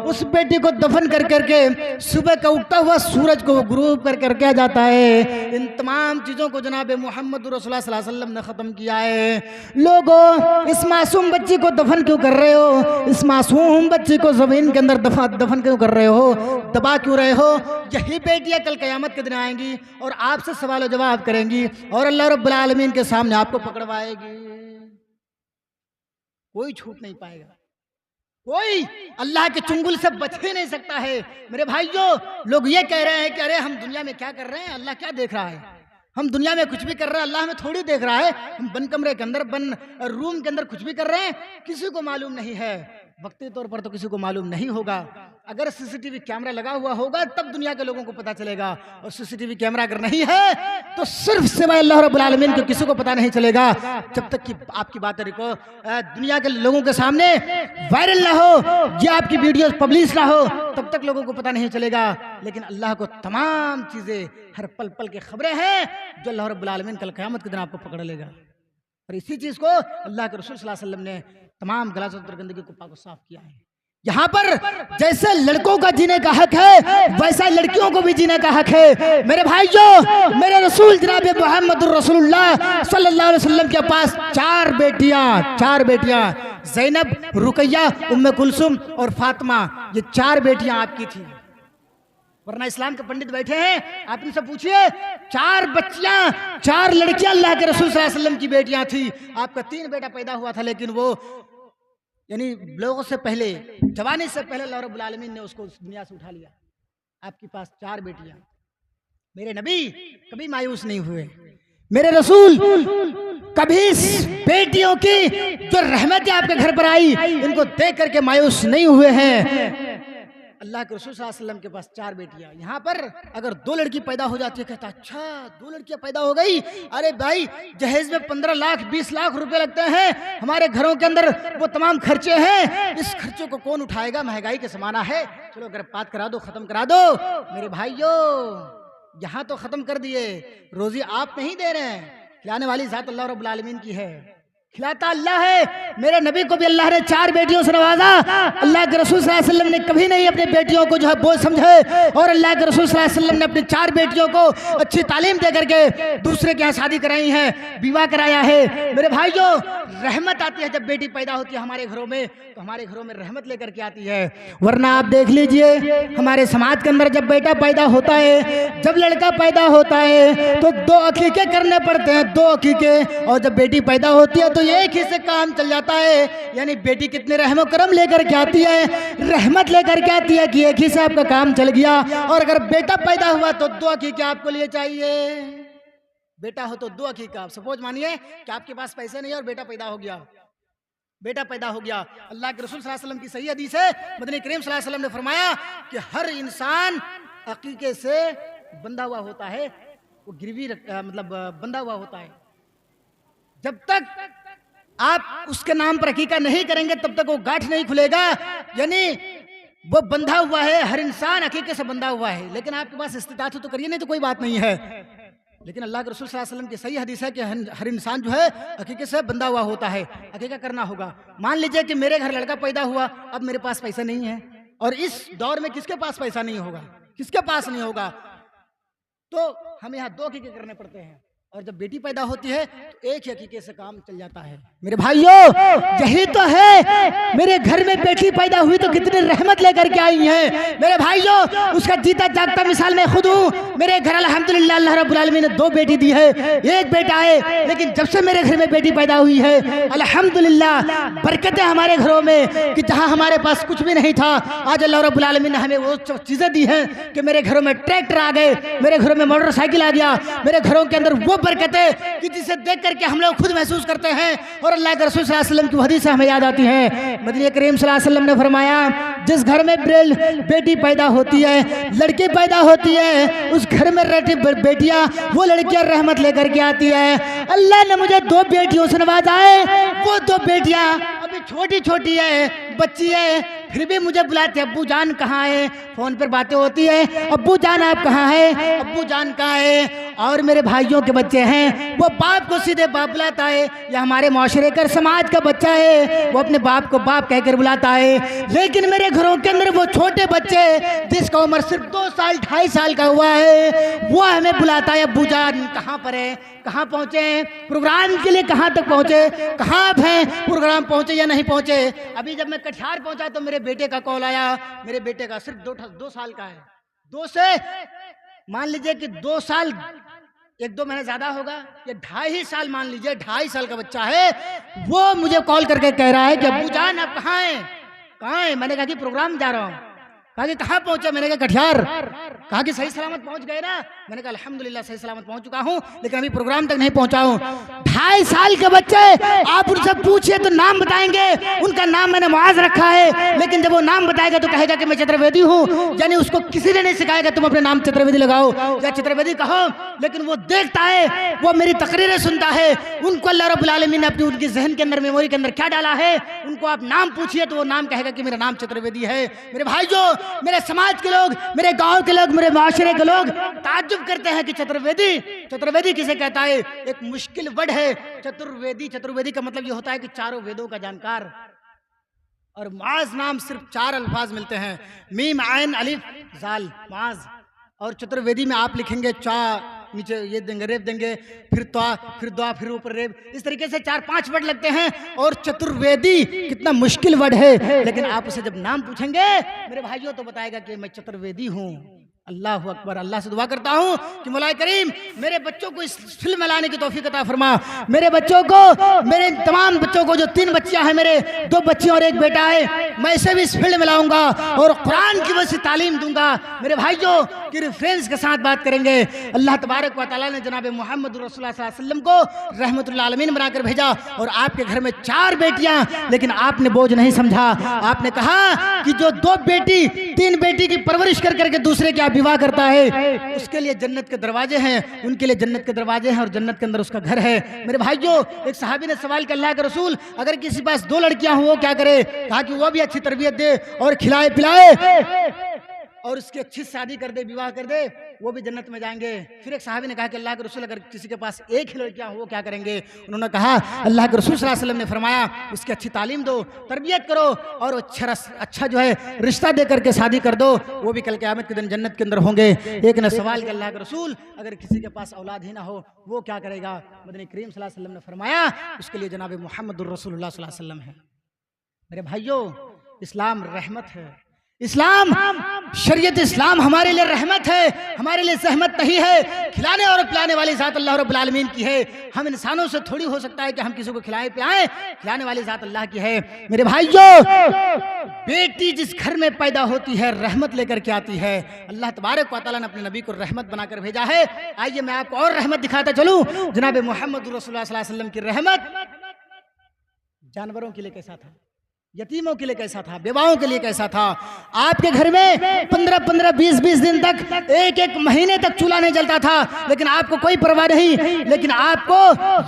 [SPEAKER 1] उस बेटी को दफन कर करके सुबह का उगता हुआ सूरज को ग्रूप कर करके आ जाता है। इन तमाम चीजों को जनाब मोहम्मद रसूलुल्लाह सल्लल्लाहु अलैहि वसल्लम ने खत्म किया है। लोगों, इस मासूम बच्ची को दफन क्यों कर रहे हो, इस मासूम बच्ची को जमीन के अंदर दफन क्यों कर रहे हो, दबा क्यों रहे हो। यही बेटियां कल क़यामत के दिन आएंगी और आपसे सवाल जवाब करेंगी, और अल्लाह रब्बुल आलमीन के सामने आपको पकड़वाएगी। कोई छूट नहीं पाएगा, कोई अल्लाह के चुंगल से बच ही नहीं सकता है। मेरे भाइयों, लोग ये कह रहे हैं कि अरे हम दुनिया में क्या कर रहे हैं, अल्लाह क्या देख रहा है, हम दुनिया में कुछ भी कर रहे हैं, अल्लाह हमें थोड़ी देख रहा है। हम बंद कमरे के अंदर, बंद रूम के अंदर कुछ भी कर रहे हैं, किसी को मालूम नहीं है। वक्ती तौर पर तो किसी को मालूम नहीं होगा। अगर सीसीटीवी कैमरा लगा हुआ होगा तब दुनिया के लोगों को पता चलेगा, और सीसीटीवी कैमरा अगर नहीं है तो सिर्फ सिवाय अल्लाह रब्बुल आलमीन को किसी को पता नहीं चलेगा। जब तक कि आपकी बातें दुनिया के लोगों के सामने वायरल ना हो, या आपकी वीडियो पब्लिश ना हो, तब तक लोगों को पता नहीं चलेगा। लेकिन अल्लाह को तमाम चीजें, हर पल पल की खबरें हैं जो अल्लाह रब्बुल आलमीन कल क़यामत के दिन आपको पकड़ लेगा। और इसी चीज को अल्लाह के रसूल सल्लल्लाहु अलैहि वसल्लम ने तमाम गलाजत और गंदगी को पाक साफ किया है। यहाँ पर जैसे लड़कों का जीने का हक है, वैसा लड़कियों को भी जीने का हक है। मेरे भाइयों, मेरे रसूल जनाब मुहम्मदुर रसूलुल्लाह सल्लल्लाहु अलैहि वसल्लम के पास चार बेटियां ज़ैनब, रुकैया, उम्मे कुलसुम और फातिमा, ये चार बेटियां आपकी थी। वरना इस्लाम के पंडित बैठे हैं, आप इनसे पूछिए, चार बच्चियां, चार लड़कियां अल्लाह के रसूल सल्लल्लाहु अलैहि वसल्लम की बेटियां थी। आपका 3 बेटा पैदा हुआ था, लेकिन वो यानी लोगों से पहले, जवानी से पहले अल्लाह रब्बुल आलमीन ने उसको उस दुनिया से उठा लिया। आपके पास 4 बेटियां। मेरे नबी कभी मायूस नहीं हुए, मेरे रसूल कभी बेटियों की जो रहमतें आपके घर पर आई इनको देख करके मायूस नहीं हुए हैं। अल्लाह के रसूल सल्लल्लाहु अलैहि वसल्लम के पास 4 बेटियां। यहाँ पर अगर 2 लड़की पैदा हो जाती है, कहता अच्छा 2 लड़कियां पैदा हो गई, अरे भाई जहेज में 15 लाख 20 लाख रुपए लगते हैं, हमारे घरों के अंदर वो तमाम खर्चे हैं, इस खर्चों को कौन उठाएगा, महंगाई के जमाना है, चलो गर्भपात करा दो, खत्म करा दो। मेरे भाइयों, यहाँ तो खत्म कर दिए, रोजी आप नहीं दे रहे हैं, खिलाने वाली जात अल्लाह रब्बुल आलमीन की है, खिलाता अल्लाह है। मेरे नबी को भी अल्लाह ने 4 बेटियों से नवाजा। अल्लाह के रसूल सल्लल्लाहु अलैहि वसल्लम ने कभी नहीं अपनी बेटियों को जो है बोझ समझे, और अल्लाह के रसूल सल्लल्लाहु अलैहि वसल्लम ने अपनी 4 बेटियों को अच्छी तालीम दे करके दूसरे के यहाँ शादी कराई है, विवाह कराया है। मेरे भाइयों, रहमत आती है जब बेटी पैदा होती है हमारे घरों में, तो हमारे घरों में रहमत लेकर के आती है। वरना आप देख लीजिए, हमारे समाज के अंदर जब बेटा पैदा होता है, जब लड़का पैदा होता है तो 2 अकीके करने पड़ते हैं, 2 अकीके, और जब बेटी पैदा होती है तो एक ही से काम चल जाता है। यानी बेटी कितने रहमो करम लेकर के आती है, रहमत लेकर के आती है कि एक ही से आपका काम चल गया। और अगर बेटा पैदा हुआ तो 2 अकीके आपको लिए चाहिए। बेटा हो तो 2 अकीका। सपोज मानिए कि आपके पास पैसे नहीं और बेटा पैदा हो गया, अल्लाह के रसूल सल्लल्लाहु अलैहि वसल्लम की सही हदीस है, मदनी करीम सल्लल्लाहु अलैहि वसल्लम ने फरमाया कि हर इंसान अकीके से बंधा हुआ होता है, वो गिरवी मतलब बंधा हुआ होता है। जब तक आप उसके नाम पर अकीका नहीं करेंगे तब तक वो गांठ नहीं खुलेगा। यानी वो बंधा हुआ है, हर इंसान अकीके से बंधा हुआ है। लेकिन आपके पास इस्तिताअत हो तो करिए, नहीं तो कोई बात नहीं है। लेकिन अल्लाह के रसूल सल्लल्लाहु अलैहि वसल्लम की सही हदीस है कि हर इंसान जो है अकीके से बंधा हुआ होता है, अकीका करना होगा। मान लीजिए कि मेरे घर लड़का पैदा हुआ, अब मेरे पास पैसा नहीं है, और इस दौर में किसके पास पैसा नहीं होगा, किसके पास नहीं होगा, तो हमें यहाँ 2 अकीके करने पड़ते हैं। और जब बेटी पैदा होती है तो एक ही अकीके से काम चल जाता है। मेरे भाइयों, यही तो है, मेरे घर में बेटी पैदा हुई तो कितनी रहमत लेकर के आई है। मेरे भाइयों, उसका जीता जागता मिसाल मैं खुद हूँ। मेरे घर अल्हम्दुलिल्लाह अल्लाह रब्बुल आलमीन ने 2 बेटी दी है, 1 बेटा है, लेकिन जब से मेरे घर में बेटी पैदा हुई है अल्हम्दुलिल्लाह बरकतें हमारे घरों में, कि जहाँ हमारे पास कुछ भी नहीं था आज अल्लाह रब्बुल आलमीन ने हमें वो चीजें दी हैं कि मेरे घरों में ट्रैक्टर आ गए, मेरे घरों में मोटरसाइकिल आ गया, मेरे घरों के अंदर वो बरकतें कि जिसे देख करके हम लोग खुद महसूस करते हैं। और अल्लाह के रसूल सल्लल्लाहु अलैहि वसल्लम की हदीस हमें याद आती है। नबी करीम सल्लल्लाहु अलैहि वसल्लम ने फरमाया, जिस घर में बेटी पैदा होती है, लड़की पैदा होती है, उस घर में रहती बेटियां, वो लड़कियां रहमत लेकर के आती है। अल्लाह ने मुझे 2 बेटियों से नवाजा है, वो 2 बेटियां अभी छोटी छोटी है, बच्ची है, फिर भी मुझे बुलाते हैं, अब्बू जान कहाँ है, फोन पर बातें होती है, अब्बू जान आप कहाँ है, अब्बू जान कहाँ है। और मेरे भाइयों के बच्चे हैं, वो बाप को सीधे बाप बुलाता है, या हमारे माशरे का समाज का बच्चा है, वो अपने बाप को बाप कहकर बुलाता है। लेकिन मेरे घरों के अंदर वो छोटे बच्चे जिसका उम्र सिर्फ 2 साल 2.5 साल का हुआ है, वो हमें बुलाता है, अब्बू जान कहाँ पर है, कहाँ पहुँचे हैं, प्रोग्राम के लिए कहाँ तक पहुँचे, कहाँ आप हैं, प्रोग्राम पहुँचे या नहीं पहुँचे। अभी जब मैं कटिहार पहुँचा तो मेरे बेटे का कॉल आया, मेरे बेटे का सिर्फ 2 साल का है, 2 से मान लीजिए कि 2 साल 1-2 महीने ज्यादा होगा, ये 2.5 साल मान लीजिए, 2.5 साल का बच्चा है, वो मुझे कॉल करके कह रहा है कि अब्बू जान आप कहाँ हैं? कहाँ हैं? मैंने कहा कि प्रोग्राम जा रहा हूँ। कहा कि कहाँ पहुंचे? मैंने कहा कटिहार। कहा कि सही सलामत पहुंच गए ना? मैंने कहा अल्हम्दुलिल्लाह सही सलामत पहुंच चुका हूं, लेकिन अभी प्रोग्राम तक नहीं पहुंचा हूं। 2.5 साल के बच्चे, आप उनसे पूछिए तो नाम बताएंगे। उनका नाम मैंने मुआज रखा है, लेकिन जब वो नाम बताएगा तो कहेगा कि मैं चतुर्वेदी हूँ। यानी उसको किसी ने नहीं सिखाएगा तुम अपने नाम चतुर्वेदी लगाओ या चतुर्वेदी कहो, लेकिन वो देखता है, वो मेरी तकरीरें सुनता है। उनको अल्लाह रब्बुल आलमीन ने अपनी उनकी जहन के अंदर, मेमोरी के अंदर क्या डाला है, उनको आप नाम पूछिए तो वो नाम कहेगा कि मेरा नाम चतुर्वेदी है। मेरे भाई जो, मेरे समाज के लोग, मेरे गांव के लोग, मेरे माशरे के लोग ताज्जुब करते हैं कि चतुर्वेदी किसे कहता है? एक मुश्किल वर्ड है चतुर्वेदी। चतुर्वेदी का मतलब ये होता है कि चारों वेदों का जानकार। और माज नाम सिर्फ 4 अल्फाज मिलते हैं, मीम आयन अलिफ जाल, माज। और चतुर्वेदी में आप लिखेंगे चा, नीचे ये देंगे रेब देंगे, फिर त्वा, फिर द्वा, फिर ऊपर रेब, इस तरीके से 4-5 वर्ड लगते हैं। और चतुर्वेदी कितना मुश्किल वर्ड है, लेकिन आप उसे जब नाम पूछेंगे मेरे भाइयों तो बताएगा कि मैं चतुर्वेदी हूँ। अल्लाह अकबर। अल्लाह से दुआ करता हूँ कि मौला करीम मेरे बच्चों को इस फिल्म में लाने की तौफीक अता फरमा। मेरे बच्चों को, मेरे तमाम बच्चों को, जो 3 बच्चियां हैं, मेरे 2 बच्ची और 1 बेटा है, मैं इसे भी इस फील्ड में लाऊंगा और कुरान की वैसी तालीम दूंगा। मेरे भाइयों की रेफरेंस के साथ बात करेंगे। अल्लाह तबारक व तआला ने जनाब मोहम्मद रसूलुल्लाह सल्लल्लाहु अलैहि वसल्लम को रहमतुल आलमीन बनाकर भेजा, और आपके घर में 4 बेटियां, लेकिन आपने बोझ नहीं समझा। आपने कहा कि जो 2 बेटी 3 बेटी की परवरिश कर करके दूसरे की विवाह करता है, उसके लिए जन्नत के दरवाजे हैं, उनके लिए जन्नत के दरवाजे हैं और जन्नत के अंदर उसका घर है। मेरे भाइयों, एक सहाबी ने सवाल किया, अल्लाह के रसूल अगर किसी के पास 2 लड़कियां हो वो क्या करे? कहा कि वो भी अच्छी तरबियत दे और खिलाए पिलाए और उसकी अच्छी शादी कर दे, विवाह कर दे, वो भी जन्नत में जाएंगे। फिर एक सहाबी ने कहा कि अल्लाह के रसूल अगर किसी के पास 1 ही लड़कियां हो वो क्या करेंगे? उन्होंने कहा अल्लाह के रसूल सल्लल्लाहु अलैहि वसल्लम ने फरमाया उसकी अच्छी तालीम दो, तरबियत करो और अच्छा जो है रिश्ता दे करके शादी कर दो, वो भी कल क़यामत के दिन जन्नत के अंदर होंगे। एक ने सवाल किया, अल्लाह के रसूल अगर किसी के पास औलाद ही ना हो वो क्या करेगा? मदनी करीम सल्लल्लाहु अलैहि वसल्लम ने फरमाया उसके लिए जनाब मुहम्मदुर रसूलुल्लाह सल्लल्लाहु अलैहि वसल्लम है। मेरे भाइयों, इस्लाम रहमत है। इस्लाम, शरीयत इस्लाम हमारे लिए रहमत है, हमारे लिए सहमत नहीं है। खिलाने और पिलाने वाली ज़ात अल्लाह रब्बुल आलमीन की है। हम इंसानों से थोड़ी हो सकता है कि हम किसी को खिलाएं पिलाएं, खिलाने वाली ज़ात अल्लाह की है। मेरे भाइयों, बेटी जिस घर में पैदा होती है रहमत लेकर के आती है। अल्लाह तबारक व तआला ने अपने नबी को रहमत बनाकर भेजा है। आइए मैं आपको और रहमत दिखाता चलूं। जनाब मोहम्मद रसूलुल्लाह सल्लल्लाहु अलैहि वसल्लम की रहमत जानवरों के लिए कैसा था, यतीमों के लिए कैसा था, बेवाओं के लिए कैसा था। आपके घर में 15-15, 20-20 दिन तक, 1-1 महीने तक चूल्हा नहीं जलता था, लेकिन आपको कोई परवाह नहीं। लेकिन आपको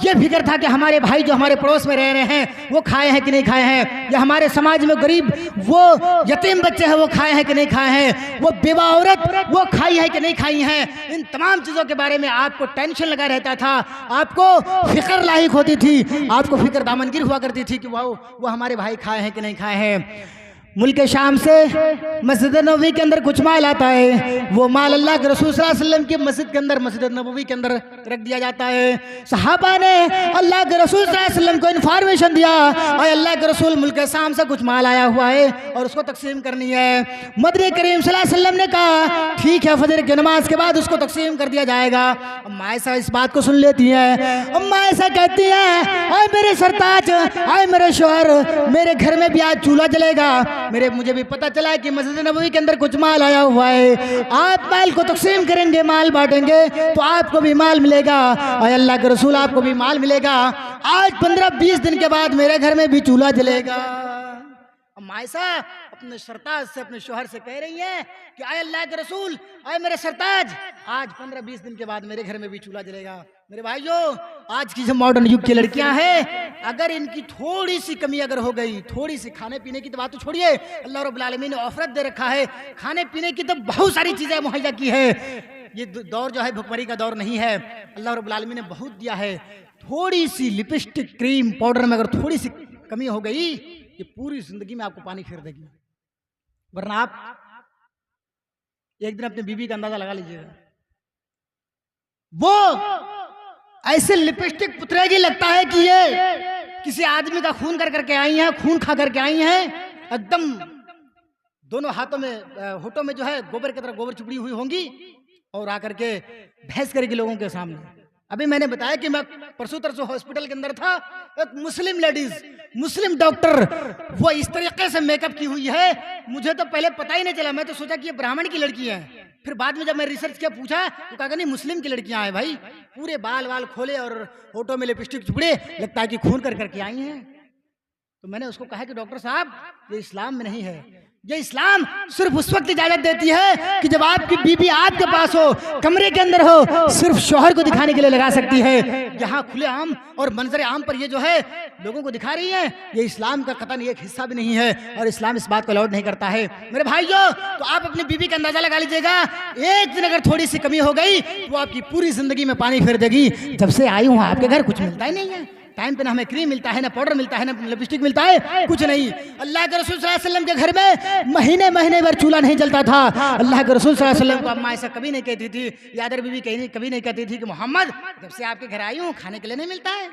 [SPEAKER 1] ये फिक्र था कि हमारे भाई जो हमारे पड़ोस में रह रहे हैं वो खाए हैं कि नहीं खाए हैं, या हमारे समाज में गरीब वो यतीम बच्चे हैं वो खाए हैं कि नहीं खाए हैं, वो बेवा औरत वो खाई है कि नहीं खाई हैं। इन तमाम चीज़ों के बारे में आपको टेंशन लगा रहता था, आपको फिक्र लाहिक होती थी, आपको फिक्र दामनगिर हुआ करती थी कि वो हमारे भाई खाए हैं कि नहीं खाए हैं। मुल्क शाम से मस्जिद नबवी के अंदर कुछ माल आता है, वो माल अल्लाह के रसूल सल्लल्लाहु अलैहि वसल्लम की मस्जिद के अंदर, मस्जिद नबवी के अंदर रख दिया जाता है। सहाबा ने अल्लाह के रसूल सल्लल्लाहु अलैहि वसल्लम को इन्फॉर्मेशन दिया, और अल्लाह के रसूल मुल्क शाम से कुछ माल आया हुआ है और उसको तकसीम करनी है। मदनी करीम सल्लल्लाहु अलैहि वसल्लम ने कहा ठीक है, फजर की नमाज के बाद उसको तकसीम कर दिया जाएगा। अम्मा ऐसा इस बात को सुन लेती है, अम्मा ऐसा कहती है, आए मेरे सरताज, आए मेरे शोहर, मेरे घर में भी आज चूल्हा जलेगा। मुझे भी पता चला है कि मस्जिद नबवी के अंदर कुछ माल आया हुआ है, आप माल को तकसीम करेंगे, माल बांटेंगे तो आपको भी माल मिलेगा, और अल्लाह के रसूल आपको भी माल मिलेगा। आज 15-20 दिन के बाद मेरे घर में भी चूल्हा जलेगा। मायसा अपने सरताज से, अपने शोहर से कह रही है कि आए अल्लाह के रसूल, आए मेरे सरताज, आज 15-20 दिन के बाद मेरे घर में भी चूल्हा जलेगा। मेरे भाइयों, आज की जो मॉडर्न युग की लड़कियां हैं, अगर इनकी थोड़ी सी कमी अगर हो गई, थोड़ी सी, खाने पीने की तो बात तो छोड़िए, अल्लाह रब्बुल आलमीन ने ऑफरत दे रखा है, खाने पीने की तो बहुत सारी चीजें मुहैया की है। ये दौर जो है भुखमरी का दौर नहीं है, अल्लाह रब्बुल आलमीन ने बहुत दिया है। थोड़ी सी लिपस्टिक, क्रीम, पाउडर में अगर थोड़ी सी कमी हो गई, ये पूरी जिंदगी में आपको पानी फेर देगी। वरना आप एक दिन अपनी बीवी का अंदाजा लगा लीजिएगा, वो ऐसे लिपस्टिक पुतरेगी, लगता है कि ये किसी आदमी का खून कर करके आई हैं, खून खा करके आई हैं। एकदम दोनों हाथों में, होठों में जो है गोबर की तरह गोबर चुपड़ी हुई होंगी, और आकर के बहस करेगी लोगों के सामने। अभी मैंने बताया कि मैं परसों तरसों हॉस्पिटल के अंदर था, एक मुस्लिम लेडीज, मुस्लिम डॉक्टर, वो इस तरीके से मेकअप की हुई है, मुझे तो पहले पता ही नहीं चला। मैं तो सोचा कि ये ब्राह्मण की लड़की है, फिर बाद में जब मैं रिसर्च किया, पूछा तो कहा नहीं मुस्लिम की लड़कियां हैं भाई, पूरे बाल वाल खोले और होठों में लिपस्टिक चुपड़े, लगता है कि खून कर करके आई हैं। तो मैंने उसको कहा कि डॉक्टर साहब ये इस्लाम में नहीं है, ये इस्लाम सिर्फ उस वक्त इजाजत देती है कि जब आपकी बीबी आपके पास हो, कमरे के अंदर हो, सिर्फ शौहर को दिखाने के लिए लगा सकती है। यहाँ खुले आम और मंजर आम पर ये जो है लोगों को दिखा रही है, ये इस्लाम का कतन एक हिस्सा भी नहीं है और इस्लाम इस बात को अलाउड नहीं करता है। मेरे भाइयों, तो आप अपनी बीबी का अंदाजा लगा लीजिएगा, एक दिन अगर थोड़ी सी कमी हो गई तो आपकी पूरी जिंदगी में पानी फेर देगी। जब से आई हूँ आपके घर कुछ मिलता ही नहीं है, टाइम पे ना हमें क्रीम मिलता है, ना पाउडर मिलता है, ना लिपस्टिक मिलता है, कुछ नहीं। अल्लाह के रसूल सल्लल्लाहु अलैहि वसल्लम के घर में महीने महीने भर चूल्हा नहीं जलता था। अल्लाह के रसूल सल्लल्लाहु अलैहि वसल्लम को अम्मा ऐसा कभी नहीं कहती थी, यादर बीवी कभी नहीं कहती थी कि मोहम्मद जब से आपके घर आई हूँ खाने के लिए नहीं मिलता है,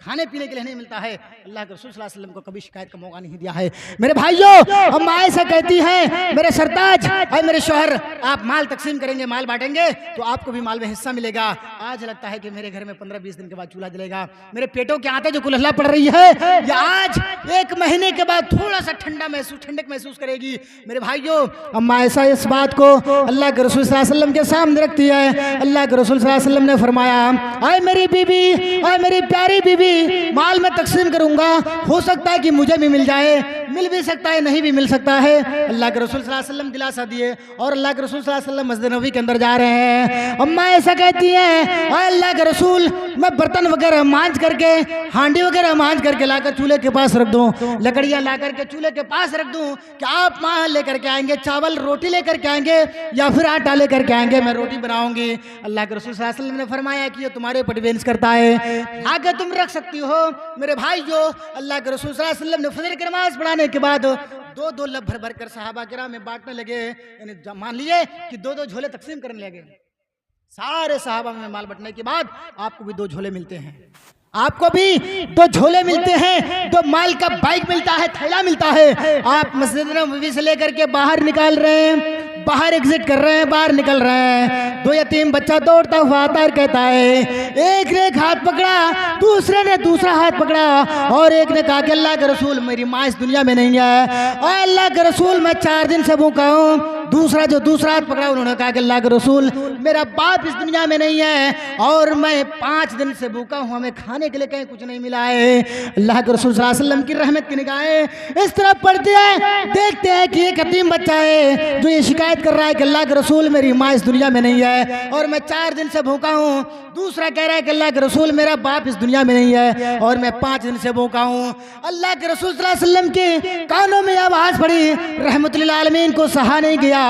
[SPEAKER 1] खाने पीने के लिए नहीं मिलता है। अल्लाह के रसूल सल्लल्लाहु अलैहि वसल्लम को कभी शिकायत का मौका नहीं दिया है। मेरे भाइयों, अम्मा ऐसा कहती हैं, मेरे सरताज और मेरे शौहर, आप माल तकसीम करेंगे, माल बांटेंगे तो आपको भी माल में हिस्सा मिलेगा। आज लगता है कि मेरे घर में 15-20 दिन के बाद चूल्हा जलेगा। मेरे पेटों के आते जो कुल्हला पड़ रही है, या आज 1 महीने के बाद थोड़ा सा ठंडक महसूस करेगी। मेरे भाइयों, अम्मा ऐसा इस बात को अल्लाह के रसूल सल्लल्लाहु अलैहि वसल्लम के सामने रखती है। अल्लाह के रसूल सल्लल्लाहु अलैहि वसल्लम ने फरमाया, आए मेरी बीबी, आए मेरी प्यारी बीबी, माल में तकसीम करूंगा, हो सकता है कि मुझे भी मिल जाए, मिल भी सकता है, नहीं भी मिल सकता है। अल्लाह के रसूल सल्लल्लाहु अलैहि वसल्लम दिलासा दिए और अल्लाह के रसूल सल्लल्लाहु अलैहि वसल्लम मस्जिद नबवी के अंदर जा रहे हैं। अम्मा ऐसा कहती हैं, अल्लाह के रसूल, मैं बर्तन वगैरह मांज करके, हांडी वगैरह मांज करके लाकर चूल्हे के पास रख दूं, लकड़ियां ला करके चूल्हे के पास रख दूं, क्या आप माल लेकर के आएंगे, चावल रोटी लेकर के आएंगे या फिर आटा लेकर के आएंगे, मैं रोटी बनाऊंगी। अल्लाह के रसूल सल्लल्लाहु अलैहि वसल्लम ने फरमाया कि ये तुम्हारे ऊपर डिपेंड करता है, आगे तुम रख सकती हो। मेरे भाइयों, अल्लाह के रसूल सल्लल्लाहु अलैहि वसल्लम ने फजर की नमाज पढ़ाने के बाद 2-2 लब भर भर कर सहाबा किराम में बांटने लगे, यानी मान लीजिए कि 2-2 झोले तकसीम करने लगे। सारे सहाबा में माल बंटने के बाद आपको भी 2 झोले मिलते हैं, आपको भी 2 झोले मिलते हैं, 2 माल का बैग मिलता है, थैला मिलता है। आप मस्जिद नबवी से लेकर के बाहर निकाल रहे हैं, बाहर एग्जिट कर रहे हैं, बाहर निकल रहे हैं, 2 यतीम बच्चा दौड़ता हुआ आता और कहता है, एक ने एक हाथ पकड़ा, दूसरे ने दूसरा हाथ पकड़ा और एक ने कहा कि अल्लाह के रसूल, मेरी माँ इस दुनिया में नहीं है और अल्लाह के रसूल, मैं 4 दिन से भूखा हूँ। दूसरा जो दूसरा हाथ पकड़ा, उन्होंने कहा कि अल्लाह के रसूल, मेरा बाप इस दुनिया में नहीं है और मैं 5 दिन से भूखा हूँ, हमें खाने के लिए कहीं कुछ नहीं मिला है। अल्लाह के रसूल सल्लल्लाहु अलैहि वसल्लम की रहमत की निगाहें इस तरफ पड़ती है, देखते हैं कि एक यतीम बच्चा है जो ये शिकायत कर रहा है कि अल्लाह के रसूल, मेरी माँ इस दुनिया में नहीं है और मैं 4 दिन से भूखा हूँ। दूसरा कह रहा है कि अल्लाह के रसूल, मेरा बाप इस दुनिया में नहीं है और मैं 5 दिन से भूखा हूँ। अल्लाह के रसूल सल्लल्लाहु अलैहि वसल्लम के कानों में आवाज पड़ी, रहमतुल लिल आलमीन को सहा नहीं गया,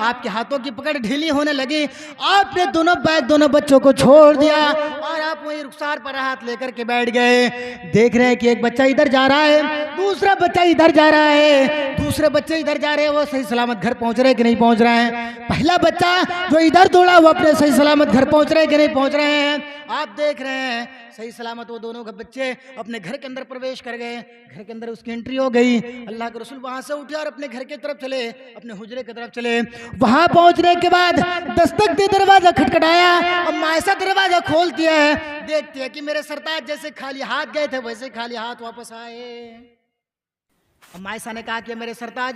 [SPEAKER 1] आपके हाथों की पकड़ ढीली होने लगी, आपने दोनों बैग दोनों बच्चों को छोड़ दिया और आप वहीं रुखसार पर हाथ लेकर के बैठ गए। देख रहे हैं कि एक बच्चा इधर जा रहा है, दूसरा बच्चा इधर जा रहा है, दूसरे बच्चे इधर जा रहे हैं, वो सही सलामत घर पहुंच रहे कि नहीं पहुंच रहे हैं। पहला बच्चा जो इधर दौड़ा वो अपने सही सलामत घर पहुंच रहे कि नहीं पहुंच रहे हैं। आप देख रहे हैं सही सलामत वो दोनों बच्चे अपने घर के अंदर प्रवेश कर गए, घर के अंदर उसकी एंट्री हो गई। अल्लाह के रसूल वहां से उठे और अपने घर की तरफ चले, अपने हुजरे की तरफ चले। वहां पहुंचने के बाद दस्तक दे दरवाजा खटखटाया, अम्मा ऐसा दरवाजा खोलती है, देखती है कि मेरे सरताज जैसे खाली हाथ गए थे वैसे खाली हाथ वापस आए। अम्मा ऐसा ने कहा कि मेरे सरताज,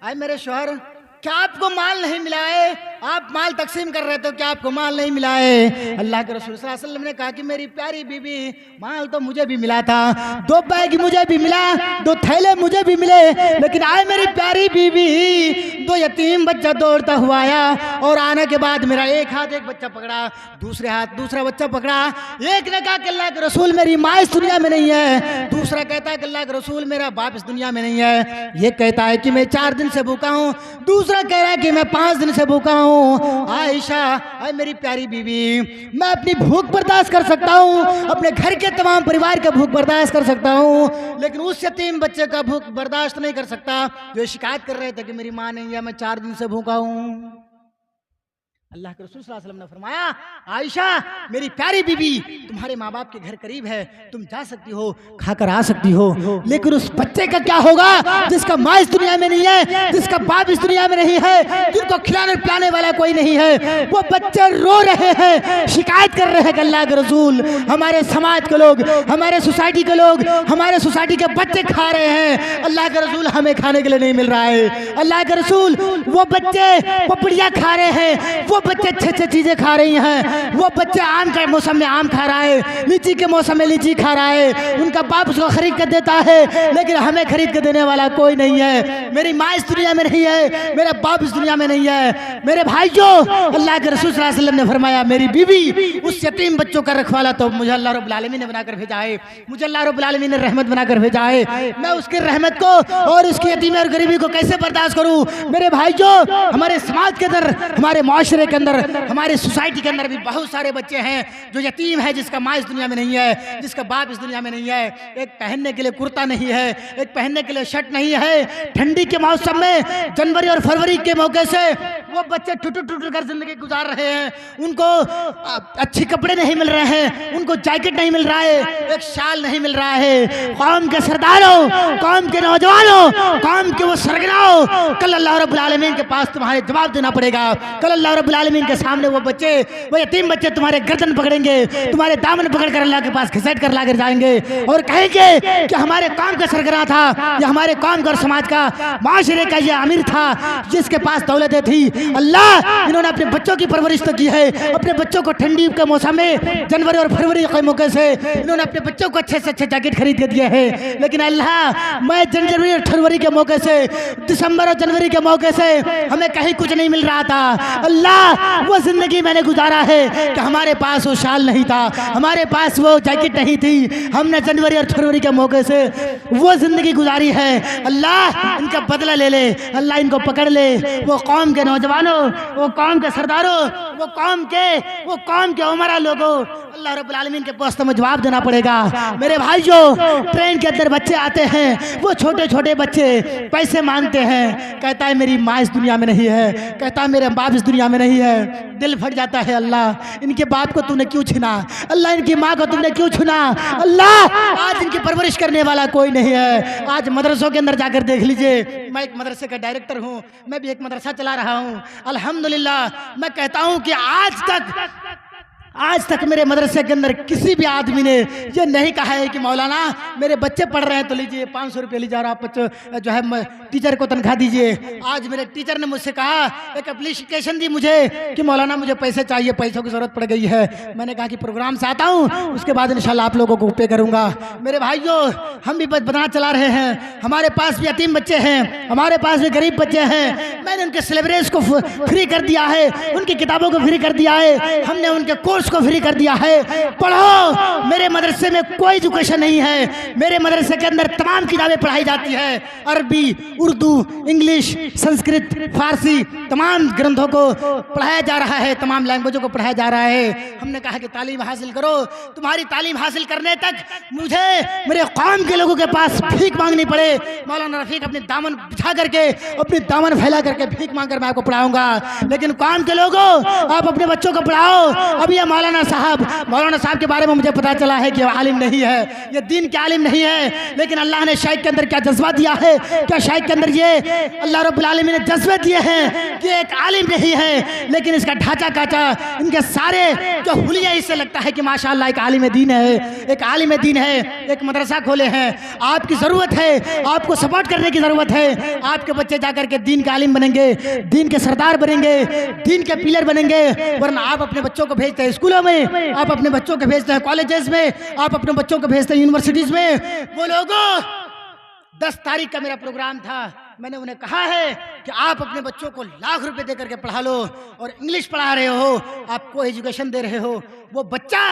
[SPEAKER 1] आए मेरे शौहर, क्या आपको माल नहीं मिला है? आप माल तकसीम कर रहे थे, क्या आपको माल नहीं मिला है? अल्लाह के रसूल सल्लल्लाहु अलैहि वसल्लम ने कहा कि मेरी प्यारी बीबी, माल तो मुझे भी मिला था, 2 बैग मुझे भी मिला, 2 थैले मुझे भी मिले, लेकिन आए मेरी प्यारी बीबी, 2 यतीम बच्चा दौड़ता हुआ आया और आने के बाद मेरा एक हाथ एक बच्चा पकड़ा, दूसरे हाथ दूसरा बच्चा पकड़ा। एक ने कहा कि अल्लाह के रसूल, मेरी माँ इस दुनिया में नहीं है, दूसरा कहता है कि अल्लाह के रसूल, मेरा बाप इस दुनिया में नहीं है, ये कहता है कि मैं 4 दिन से भूखा हूँ, दूसरा कह रहा है कि मैं 5 दिन से भूखा हूँ। आयशा, अरे मेरी प्यारी बीवी, मैं अपनी भूख बर्दाश्त कर सकता हूँ, अपने घर के तमाम परिवार का भूख बर्दाश्त कर सकता हूँ, लेकिन उस यतीम बच्चे का भूख बर्दाश्त नहीं कर सकता जो शिकायत कर रहे थे कि मेरी माँ नहीं है, मैं 4 दिन से भूखा हूँ। अल्लाह के रसूल सल्लल्लाहु अलैहि वसल्लम ने फरमाया, आयशा मेरी प्यारी बीबी, तुम्हारे माँ बाप के घर करीब है, तुम जा सकती हो, खाकर आ सकती हो, लेकिन उस बच्चे का क्या होगा जिसका माँ इस दुनिया में नहीं है, जिसका बाप इस दुनिया में नहीं है, जिनको खिलाने पिलाने वाला कोई नहीं है। वो बच्चे रो रहे हैं, शिकायत कर रहे हैं कि अल्लाह के रसूल, हमारे समाज के लोग, हमारे सोसाइटी के लोग, हमारे सोसाइटी के बच्चे खा रहे हैं, अल्लाह के रसूल हमें खाने के लिए नहीं मिल रहा है। अल्लाह के रसूल वो बच्चे पपड़ियाँ खा रहे हैं, वो बच्चे अच्छे अच्छे चीजें खा रही हैं, वो बच्चे आम के मौसम में आम खा रहा है, लीची के मौसम में लीची खा रहा है, उनका बाप उसको खरीद कर देता है, लेकिन हमें खरीद कर देने वाला कोई नहीं है। मेरी माँ इस दुनिया में नहीं है, मेरा बाप इस दुनिया में नहीं है। मेरे भाइयों, अल्लाह के रसूल सल्लल्लाहु अलैहि वसल्लम ने फरमाया, मेरी बीवी उस यतीम बच्चों का रखवाला तो मुझे अल्लाह रब्बुल आलमीन ने बनाकर भेजा है, मुझे अल्लाह रब्बुल आलमीन ने रहमत बनाकर भेजा है। मैं उसकी रहमत को और उसकी यतीमी और गरीबी को कैसे बर्दाश्त करूं? मेरे भाइयों, हमारे समाज के अंदर, हमारे माशरे के अंदर, हमारे सोसाइटी के अंदर भी बहुत सारे बच्चे हैं जो यतीम है, जिसका माँ इस दुनिया में नहीं है, जिसका बाप इस दुनिया में नहीं है, एक पहनने के लिए कुर्ता नहीं है, एक पहनने के लिए शर्ट नहीं है। ठंडी के मौसम में जनवरी और फरवरी के मौके से वो बच्चे टुट कर जिंदगी गुजार रहे हैं, उनको अच्छे कपड़े नहीं मिल रहे हैं, उनको जैकेट नहीं मिल रहा है, एक शाल नहीं मिल रहा है। कौम के सरदारों, कौम के नौजवानों, कौम के वो सरगनाओं, कल अल्लाह रब्बुल आलमीन के पास तुम्हारे जवाब देना पड़ेगा। कल अल्लाह रब्बुल आलमीन के सामने वो बच्चे, वो यतीम बच्चे तुम्हारे गर्दन पकड़ेंगे, तुम्हारे दामन पकड़कर अल्लाह के पास घसीट कर लाकर जाएंगे और कहेंगे कि हमारे कौम का सरगना था, या हमारे कौम का और समाज का, माशरे का ये अमीर था जिसके पास दौलतें थी। अल्लाह, इन्होंने अपने बच्चों की परवरिश तो की है, अपने बच्चों को ठंडी के मौसम में जनवरी और फरवरी के मौके से इन्होंने अपने बच्चों को अच्छे से अच्छे जैकेट खरीद के दिए हैं, लेकिन अल्लाह, मैं जनवरी और फरवरी के मौके से, दिसंबर और जनवरी के मौके से हमें कहीं कुछ नहीं मिल रहा था। अल्लाह, वो जिंदगी मैंने गुजारा है कि हमारे पास वो शाल नहीं था, हमारे पास वो जैकेट नहीं थी, हमने जनवरी और फरवरी के मौके से वो जिंदगी गुजारी है। अल्लाह, इनका बदला ले ले, अल्लाह इनको पकड़ ले। वो कौम के नौजवानों, वो कौम के सरदारों, वो कौम के उमरा लोगों, अल्लाह रब्बुल आलमीन के पास तुम्हें जवाब देना पड़ेगा। मेरे भाइयों, ट्रेन के अंदर बच्चे आते हैं, वो छोटे छोटे बच्चे पैसे मांगते हैं, कहता है मेरी माँ इस दुनिया में नहीं है, कहता है मेरे बाप इस दुनिया में नहीं है। दिल फट जाता है, अल्लाह इनके बाप को तूने क्यों छीना, अल्लाह इनकी माँ को तुमने क्यों छीना। अल्लाह, आज इनकी परवरिश करने वाला कोई नहीं है। आज मदरसों के अंदर जाकर देख लीजिए, मैं एक मदरसे का डायरेक्टर हूँ, मैं भी एक मदरसा चला रहा हूँ। अल्हम्दुलिल्लाह, मैं कहता हूँ कि आज तक मेरे मदरसे के अंदर किसी भी आदमी ने ये नहीं कहा है कि मौलाना मेरे बच्चे पढ़ रहे हैं तो लीजिए 500 रुपये लीजिए और आप जो है टीचर को तनख्वाह दीजिए। आज मेरे टीचर ने मुझसे कहा, एक एप्लीकेशन दी मुझे कि मौलाना मुझे पैसे चाहिए, पैसों की ज़रूरत पड़ गई है। मैंने कहा कि प्रोग्राम से आता हूँ, उसके बाद इंशाल्लाह आप लोगों को पे करूँगा। मेरे भाइयों, हम भी बना चला रहे हैं, हमारे पास भी यतीम बच्चे हैं, हमारे पास भी गरीब बच्चे हैं। मैंने उनके सिलेबस को फ्री कर दिया है, उनकी किताबों को फ्री कर दिया है, हमने उनके कोर्स को फ्री कर दिया है। पढ़ो, मेरे मदरसे में कोई एजुकेशन नहीं है, मेरे मदरसे के अंदर तमाम किताबें पढ़ाई जाती है, अरबी, उर्दू, इंग्लिश, संस्कृत, फारसी, तमाम ग्रंथों को पढ़ाया जा रहा है, तमाम लैंग्वेजों को पढ़ाया जा रहा है। हमने कहा कि तालीम हासिल करो, तुम्हारी तालीम हासिल करने तक मुझे मेरे कौम के लोगों के पास भीख मांगनी पड़े, मौलाना रफीक अपने दामन बिछा करके, अपने दामन फैला करके भीख मांग कर मैं आपको पढ़ाऊंगा। लेकिन कौम के लोगों, आप अपने बच्चों को पढ़ाओ। अभी मौलाना साहब के बारे में मुझे पता चला है कि आलिम नहीं है, ये दीन के आलिम नहीं है, लेकिन अल्लाह ने शायद के अंदर क्या जज्बा दिया है, क्या शायद के अंदर ये अल्लाह रब्बुल आलमीन ने जज्बे दिए हैं कि एक आलिम नहीं है, लेकिन इसका ढांचा काचा, इनके सारे जो हुलिया, इससे लगता है कि माशाअल्लाह एक आलिम दीन है, एक आलिम दीन है। एक मदरसा खोले हैं, आपकी ज़रूरत है, आपको सपोर्ट करने की ज़रूरत है। आपके बच्चे जाकर के दीन के आलिम बनेंगे, दीन के सरदार बनेंगे, दीन के पिलर बनेंगे, वरना आप अपने बच्चों को भेजते हैं स्कूलों में, आप अपने बच्चों को भेजते हैं कॉलेजेस में, आप अपने बच्चों को भेजते हैं यूनिवर्सिटीज में। वो लोगों, 10 तारीख का मेरा प्रोग्राम था, मैंने उन्हें कहा है कि आप अपने बच्चों को लाख रुपए दे करके पढ़ा लो, और इंग्लिश पढ़ा रहे हो, आपको एजुकेशन दे रहे हो। वो बच्चा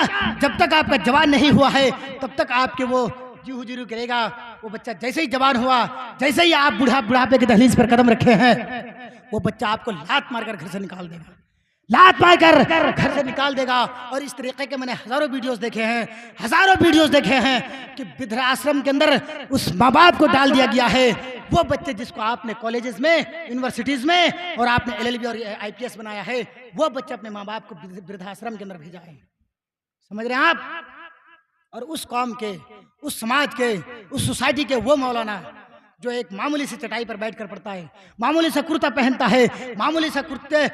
[SPEAKER 1] जब तक आपका जवान नहीं हुआ है तब तक आपके वो जीहू करेगा। वो बच्चा जैसे ही जवान हुआ, जैसे ही आप बुढ़ापे की दहलीज पर कदम रखे हैं, वो बच्चा आपको लात मारकर घर से निकाल देगा, लात मारकर घर से निकाल देगा। और इस तरीके के मैंने हजारों वीडियोस देखे हैं कि वृद्धाश्रम के अंदर उस माँ बाप को डाल दिया गया है, वो बच्चे जिसको आपने कॉलेजेस में, यूनिवर्सिटीज में और आपने LLB और IPS बनाया है, वो बच्चे अपने माँ बाप को वृद्धाश्रम के अंदर भेजा है। समझ रहे हैं आप? और उस कौम के, उस समाज के, उस सोसाइटी के वो मौलाना जो एक मामूली सी चटाई पर बैठकर पढ़ता है, मामूली सा कुर्ता पहनता है, मामूली सा कुर्ते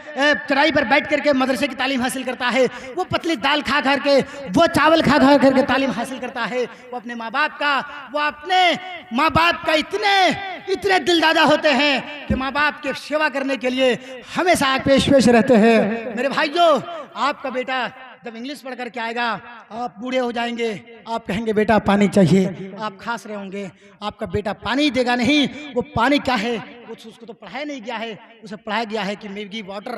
[SPEAKER 1] चटाई पर बैठ करके मदरसे की तालीम हासिल करता है, वो पतली दाल खा खा के, वो चावल खा खा करके तालीम हासिल करता है, वो अपने माँ बाप का इतने दिलदादा होते हैं कि माँ बाप की सेवा करने के लिए हमेशा पेश रहते हैं। मेरे भाइयों, आपका बेटा जब इंग्लिश पढ़ कर के आएगा, आप बूढ़े हो जाएंगे, आप कहेंगे बेटा पानी चाहिए, आप खास रहे होंगे, आपका बेटा पानी देगा नहीं। वो पानी क्या है, उसको तो पढ़ाया नहीं गया है, उसे पढ़ाया गया है कि मैगी वाटर,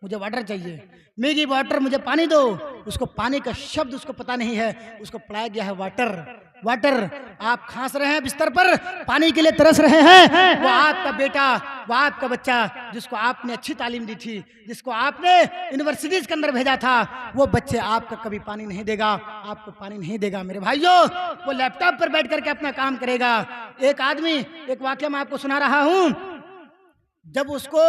[SPEAKER 1] मुझे वाटर चाहिए, मैगी वाटर, मुझे पानी दो। उसको पानी का शब्द उसको पता नहीं है, उसको पढ़ाया गया है वाटर वाटर। आप खांस रहे हैं बिस्तर पर, पानी के लिए तरस रहे हैं, वो आपका बेटा, वो आपका बच्चा जिसको आपने अच्छी तालीम दी थी, जिसको आपने यूनिवर्सिटीज के अंदर भेजा था, वो बच्चे आपका कभी पानी नहीं देगा, आपको पानी नहीं देगा। मेरे भाइयों, वो लैपटॉप पर बैठ करके अपना काम करेगा। एक आदमी, एक वाकया मैं आपको सुना रहा हूं, जब उसको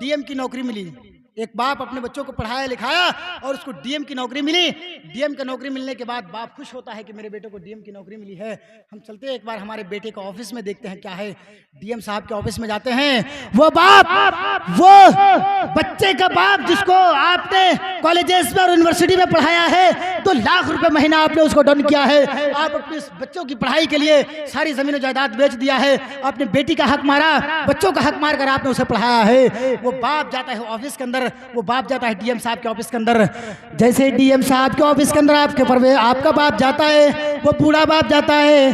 [SPEAKER 1] DM की नौकरी मिली, एक बाप अपने बच्चों को पढ़ाया लिखाया और उसको DM की नौकरी मिली। DM की नौकरी मिलने के बाद बाप खुश होता है कि मेरे बेटे को DM की नौकरी मिली है, हम चलते हैं एक बार हमारे बेटे को ऑफिस में देखते हैं क्या है। DM साहब के ऑफिस में जाते हैं, वो बाप, वो बच्चे का बाप जिसको आपने कॉलेजेस में और यूनिवर्सिटी में पढ़ाया है, 2 लाख रुपए महीना आपने उसको डन किया है, आप अपने बच्चों की पढ़ाई के लिए सारी जमीन जायदाद बेच दिया है, अपने बेटी का हक मारा, बच्चों का हक मार कर आपने उसे पढ़ाया है। वो बाप जाता है ऑफिस के अंदर, वो बाप जाता है DM साहब के ऑफिस के अंदर। जैसे DM साहब के ऑफिस के अंदर आपका बाप जाता है, वो बूढ़ा बाप जाता है,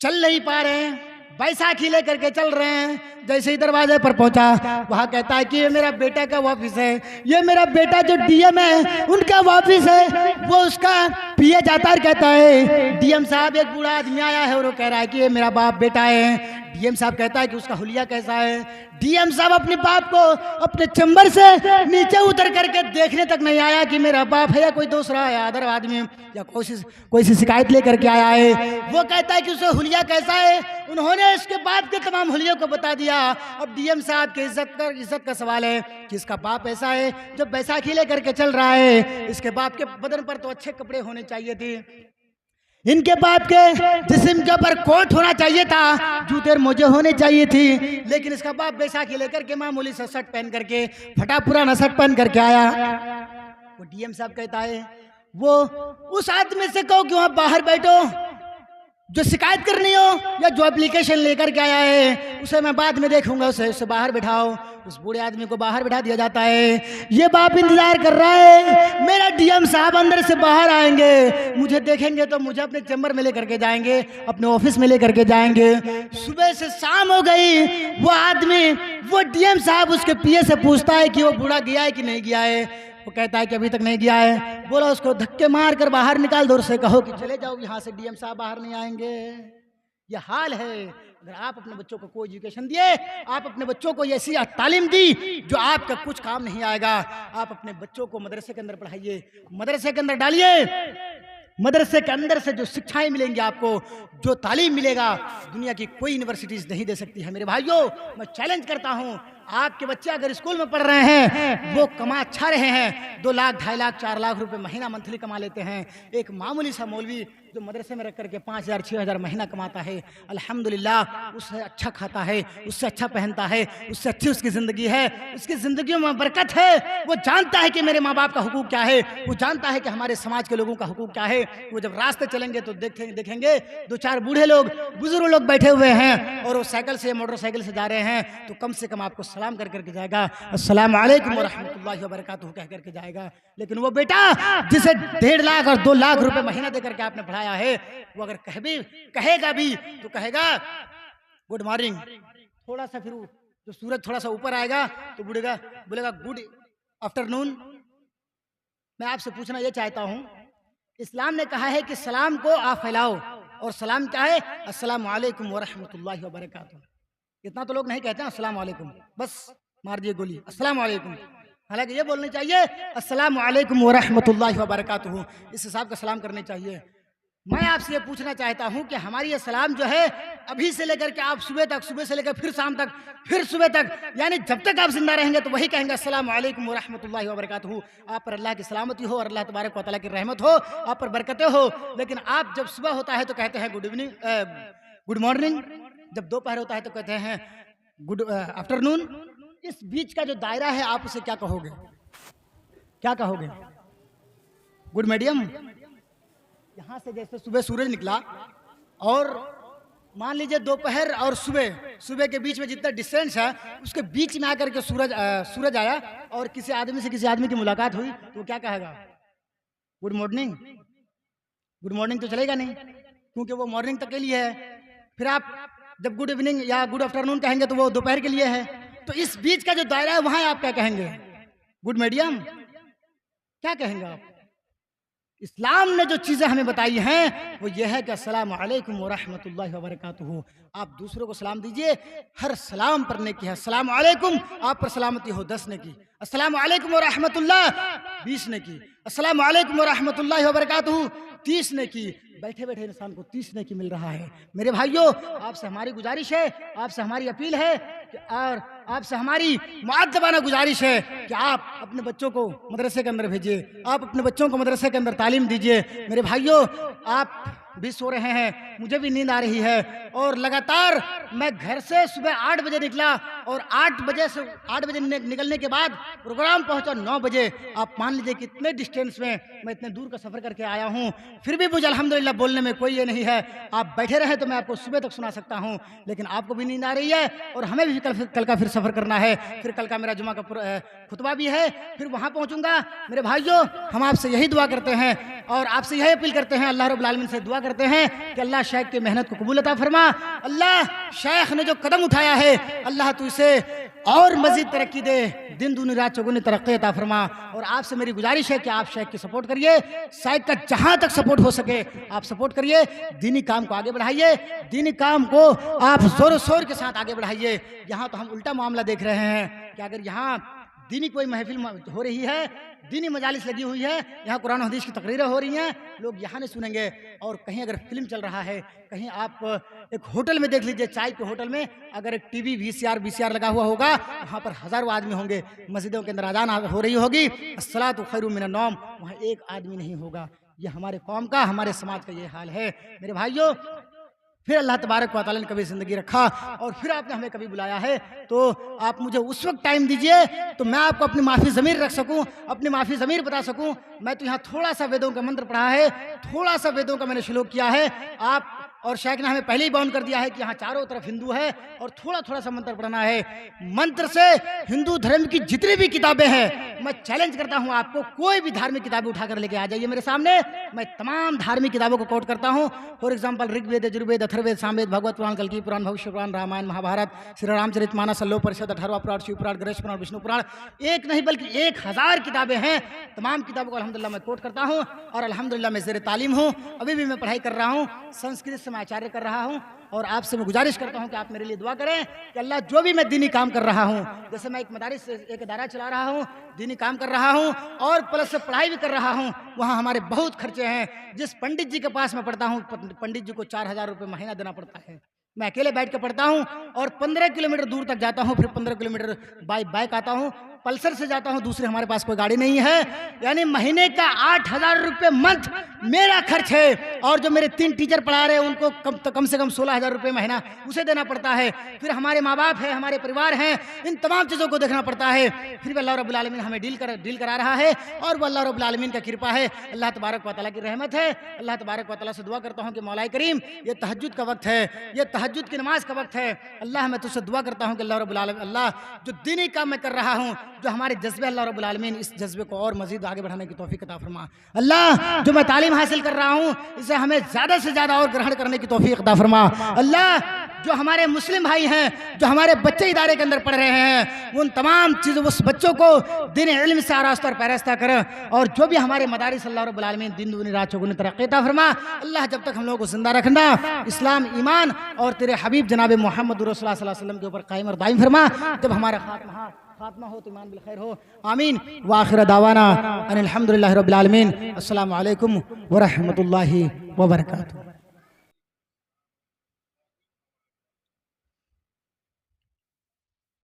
[SPEAKER 1] चल नहीं पा रहे हैं, बैसाखी लेकर के चल रहे हैं। जैसे ही दरवाजे पर पहुंचा, वहां कहता है कि ये मेरा बेटा का ऑफिस है, ये मेरा बेटा जो DM है उनका ऑफिस है। वो उसका PA जाता है, कहता है DM साहब, एक बूढ़ा आदमी आया है और वो कह रहा है कि ये मेरा बाप बेटा है। DM साहब कहता है कि उसका हुलिया कैसा है। DM साहब अपने बाप को अपने चैम्बर से नीचे उतर करके देखने तक नहीं आया कि मेरा बाप है या कोई दूसरा है, अदर आदमी या कोई सी शिकायत लेकर के आया है। वो कहता है कि उसे हुलिया कैसा है, उन्होंने इसके बाप के तमाम हुलियों को बता दिया। अब DM साहब के इज्जत का सवाल है कि इसका बाप ऐसा है जो बैसाखी लेकर के चल रहा है, इसके बाप के बदन पर तो अच्छे कपड़े होने चाहिए थे, इनके बाप के जिस्म के ऊपर कोट होना चाहिए था, जूते और मोजे होने चाहिए थी, लेकिन इसका बाप बैसाखी लेकर के मामूली सा शर्ट पहन करके, फटा पुराना शर्ट पहन करके आया। वो DM साहब कहता है, वो उस आदमी से कहो कि वहां बाहर बैठो, जो शिकायत करनी हो या जो एप्लीकेशन लेकर के आया है उसे मैं बाद में देखूंगा, उसे बाहर बिठाओ। उस बूढ़े आदमी को बाहर बिठा दिया जाता है। ये बाप इंतजार कर रहा है, मेरा DM साहब अंदर से बाहर आएंगे, मुझे देखेंगे तो मुझे अपने चैम्बर में लेकर के जाएंगे, अपने ऑफिस में लेकर के जाएंगे। सुबह से शाम हो गई, वो आदमी, वो DM साहब उसके PA से पूछता है कि वो बूढ़ा गया है कि नहीं गया है। वो कहता है कि अभी तक नहीं गया है। बोला उसको धक्के मार कर बाहर निकाल दो, उससे कहो कि चले जाओ यहाँ से, DM साहब बाहर नहीं आएंगे। ये हाल है। अगर आप अपने बच्चों को कोई एजुकेशन दिए, आप अपने बच्चों को ऐसी तालीम दी जो आपका कुछ काम नहीं आएगा, आप अपने बच्चों को मदरसे के अंदर पढ़ाइए, मदरसे के अंदर डालिए। मदरसे के अंदर से जो शिक्षाएं मिलेंगी आपको, जो तालीम मिलेगा, दुनिया की कोई यूनिवर्सिटीज नहीं दे सकती है। मेरे भाइयों, मैं चैलेंज करता हूं, आपके बच्चे अगर स्कूल में पढ़ रहे हैं, वो कमा अच्छा रहे हैं, 2 लाख 2.5 लाख 4 लाख रुपए महीना मंथली कमा लेते हैं। एक मामूली सा मौलवी जो मदरसे में रख करके 5,000 6,000 महीना कमाता है, अल्हम्दुलिल्लाह उससे अच्छा खाता है, उससे अच्छा पहनता है, उससे अच्छी उसकी ज़िंदगी है, उसकी ज़िंदगी में बरकत है। वो जानता है कि मेरे माँ बाप का हुकूक क्या है, वो जानता है कि हमारे समाज के लोगों का हुकूक क्या है। वो जब रास्ते चलेंगे तो देखेंगे 2-4 बूढ़े लोग, बुजुर्ग लोग बैठे हुए हैं और वो साइकिल से मोटरसाइकिल से जा रहे हैं, तो कम से कम आपको सलाम कर करके जाएगा, अस्सलाम वालेकुम व रहमतुल्लाहि व बरकातुहू कह करके जाएगा। लेकिन वो बेटा जिसे 1.5 लाख और 2 लाख रुपए महीना देकर के आपने पढ़ाया है, वो अगर कहेगा भी तो कहेगा गुड मॉर्निंग, थोड़ा सा फिर जो सूरज थोड़ा सा ऊपर आएगा तो बोलेगा गुड आफ्टरनून। मैं आपसे पूछना ये चाहता हूँ, इस्लाम ने कहा है कि सलाम को आप फैलाओ, और सलाम क्या है? अस्सलाम वालेकुम व रहमतुल्लाहि व बरकातुहू। इतना तो लोग नहीं कहते हैं अस्सलाम वालेकुम, बस मार दिए गोली अस्सलाम वालेकुम। हालांकि ये बोलनी चाहिए अस्सलाम वालेकुम व रहमतुल्लाहि व बरकातुहू, इस हिसाब का सलाम करनी चाहिए।
[SPEAKER 2] मैं आपसे ये पूछना चाहता हूं कि हमारी ये सलाम जो है अभी से लेकर के आप सुबह तक, सुबह से लेकर फिर शाम तक, फिर सुबह तक, यानी जब तक आप जिंदा रहेंगे तो वही कहेंगे अस्सलाम वालेकुम व रहमतुल्लाहि व बरकातहू। आप पर अल्लाह की सलामती हो और अल्लाह तबारक व तआला की रहमत हो, आप पर बरकतें हो। लेकिन आप जब सुबह होता है तो कहते हैं गुड इवनिंग, गुड मॉर्निंग, जब दोपहर होता है तो कहते हैं गुड आफ्टरनून। इस बीच का जो दायरा है आप उसे क्या कहोगे? क्या कहोगे? Good medium. यहां से जैसे सुबह सूरज निकला और मान लीजिए दोपहर और सुबह के बीच में जितना डिस्टेंस है उसके बीच में आकर के सूरज आया और किसी आदमी से किसी आदमी की मुलाकात हुई तो वो क्या कहेगा? Good morning. गुड मॉर्निंग तो चलेगा नहीं, क्योंकि वो मॉर्निंग तक के लिए है। फिर आप जब गुड इवनिंग या गुड आफ्टरनून कहेंगे तो वो दोपहर के लिए है। तो इस बीच का जो दायरा है वहां आप क्या कहेंगे? Good medium. क्या कहेंगे आप? इस्लाम ने जो चीज़ें हमें बताई हैं वो ये है कि अस्सलामु अलैकुम व रहमतुल्लाहि व बरकातुहू। आप दूसरों को सलाम दीजिए, हर सलाम पर नेकी है। अस्सलामु अलैकुम आप पर सलामती हो 10 नेकी, अस्सलामु अलैकुम व रहमतुल्लाह 20 नेकी, अस्सलामु अलैकुम व रहमतुल्लाहि व बरकातुहू 30 नेकी। बैठे बैठे इंसान को 30 नेकी मिल रहा है। मेरे भाइयों, आपसे हमारी गुजारिश है, आपसे हमारी अपील है कि और आपसे हमारी मुअद्दबाना गुजारिश है कि आप अपने बच्चों को मदरसे के अंदर भेजिए, आप अपने बच्चों को मदरसे के अंदर तालीम दीजिए। मेरे भाइयों, आप भी सो रहे हैं, मुझे भी नींद आ रही है और लगातार मैं घर से सुबह 8 बजे निकला और 8 बजे निकलने के बाद प्रोग्राम पहुंचा 9 बजे। आप मान लीजिए कि इतने डिस्टेंस में मैं इतने दूर का सफ़र करके आया हूं, फिर भी मुझे अल्हम्दुलिल्लाह बोलने में कोई ये नहीं है। आप बैठे रहे तो मैं आपको सुबह तक सुना सकता हूं, लेकिन आपको भी नींद आ रही है और हमें भी कल का फिर सफ़र करना है। फिर कल का मेरा जुमा का खुतबा भी है, फिर वहाँ पहुँचूंगा। मेरे भाइयों, हम आपसे यही दुआ करते हैं और आपसे यही अपील करते हैं, अल्लाह रब्बुल आलमीन से दुआ करते हैं कि अल्लाह शेख की मेहनत को कबूल अता फरमा। अल्लाह शेख ने जो कदम उठाया है, अल्लाह तू इसे और मजीद तरक्की दे, दिन दूनी रात चौगुनी तरक्की अता फरमा। और आपसे मेरी गुजारिश है कि आप शेख की सपोर्ट करिए, शेख का जहां तक सपोर्ट हो सके आप सपोर्ट करिए, दीनी काम को आगे बढ़ाइए, दीनी काम को आप जोर शोर के साथ आगे बढ़ाइए। यहाँ तो हम उल्टा मामला देख रहे हैं कि अगर यहाँ दीनी कोई महफिल हो रही है, दीनी मजालिस लगी हुई है, यहाँ कुरान हदीस की तकरीरें हो रही हैं, लोग यहाँ नहीं सुनेंगे। और कहीं अगर फिल्म चल रहा है, कहीं आप एक होटल में देख लीजिए, चाय के होटल में अगर एक टीवी VCR लगा हुआ होगा, वहाँ पर हज़ारों आदमी होंगे। मस्जिदों के अंदर अजान हो रही होगी, अस्सलातु खैरुम मिनन नौम, वहाँ एक आदमी नहीं होगा। ये हमारे कौम का, हमारे समाज का ये हाल है। मेरे भाइयों, फिर अल्लाह तबारक व तआला ने कभी ज़िंदगी रखा और फिर आपने हमें कभी बुलाया है, तो आप मुझे उस वक्त टाइम दीजिए तो मैं आपको अपनी माफ़ी ज़मीर रख सकूं, अपनी माफ़ी ज़मीर बता सकूं। मैं तो यहाँ थोड़ा सा वेदों का मंत्र पढ़ा है, थोड़ा सा वेदों का मैंने श्लोक किया है। आप और शेख ने हमें पहले ही बाउंड कर दिया है कि यहाँ चारों तरफ हिंदू है और थोड़ा थोड़ा सा मंत्र पढ़ना है। मंत्र से हिंदू धर्म की जितनी भी किताबें हैं, मैं चैलेंज करता हूँ आपको, कोई भी धार्मिक किताबें उठाकर लेके आ जाइए मेरे सामने, मैं तमाम धार्मिक किताबों को कोट करता हूँ। फॉर एग्जाम्पल ऋग्वेद, यजुर्वेद, अथर्ववेद, सामवेद, भगवत पुराण, कल्की पुराण, भविष्य पुराण, रामायण, महाभारत, श्री रामचरितमानस, अल्लोह परिषद, 18वां पुराण, शिव पुराण, गणेश पुराण, विष्णु पुराण, एक नहीं बल्कि 1000 किताबें हैं। तमाम किताबों को अल्हम्दुलिल्लाह मैं कोट करता हूँ और अल्हम्दुलिल्लाह मैं ज़ेर तालीम हूँ। अभी भी मैं पढ़ाई कर रहा हूँ, संस्कृत से मैं आचार्य कर रहा हूँ। और आपसे मैं गुजारिश करता हूं कि आप मेरे लिए दुआ करें कि अल्लाह जो भी मैं दीनी काम कर रहा हूं, जैसे मैं एक मदारिस एक इदारा चला रहा हूं, दीनी काम कर रहा हूं और प्लस से पढ़ाई भी कर रहा हूं, वहां हमारे बहुत खर्चे हैं। जिस पंडित जी के पास मैं पढ़ता हूं, पंडित जी को 4000 रुपये महीना देना पड़ता है। मैं अकेले बैठ कर पढ़ता हूं और 15 किलोमीटर दूर तक जाता हूं, फिर 15 किलोमीटर बाइक आता हूं, पल्सर से जाता हूं, दूसरे हमारे पास कोई गाड़ी नहीं है। यानी महीने का 8000 रुपये मंथ मेरा खर्च है। और जो मेरे 3 टीचर पढ़ा रहे हैं उनको कम से कम 16000 रुपये महीना उसे देना पड़ता है। फिर हमारे माँ बाप है, हमारे परिवार हैं, इन तमाम चीज़ों को देखना पड़ता है। फिर भी अल्लाह रब्बुल आलमीन हमें डील करा रहा है और वो अल्लाह रब्बुल आलमीन का कृपा है, अल्लाह तबारक व तआला की रहमत है। अल्लाह तबारक व तआला से दुआ करता हूँ कि मौला करीम, ये तहज्जुद का वक्त है, ये तहज्जुद की नमाज का वक्त है। अल्लाह मैं तुझसे दुआ करता हूँ कि अल्लाह रब्बुल आलमीन, अल्लाह जो दीनी काम मैं कर रहा हूँ, जो हमारे जज्बे, अल्लाह रब्बुल आलमीन इस जज्बे को और मजीद आगे बढ़ाने की तौफीक अता फरमा। अल्लाह जो मैं तालीम हासिल कर रहा हूँ, इसे हमें ज़्यादा से ज़्यादा और ग्रहण करने की तौफीक अता फरमा। अल्लाह जो हमारे मुस्लिम भाई हैं, जो हमारे बच्चे इदारे के अंदर पढ़ रहे हैं, उन तमाम चीज़ों, उस बच्चों को दिन इल्म से आरास्ता और पैरास्ता कर। और जो भी हमारे मदारिस, अल्लाह रब्बुल आलमीन दिन दूनी रात चौगुनी तरक्की अता फरमा। अल्लाह जब तक हम लोगों को जिंदा रखना, इस्लाम, ईमान और तेरे हबीब जनाब मोहम्मद रसूलुल्लाह सल्लल्लाहु अलैहि वसल्लम के ऊपर कायम और दायम फरमा। जब हमारा खात्मा हो तो ईमान बिल खैर हो। आमीन। व आखिर दावाना अनिल हम्दुलिल्लाहि रब्बिल आलमीन। अस्सलामु अलैकुम व रहमतुल्लाहि
[SPEAKER 1] वबरकातुहू।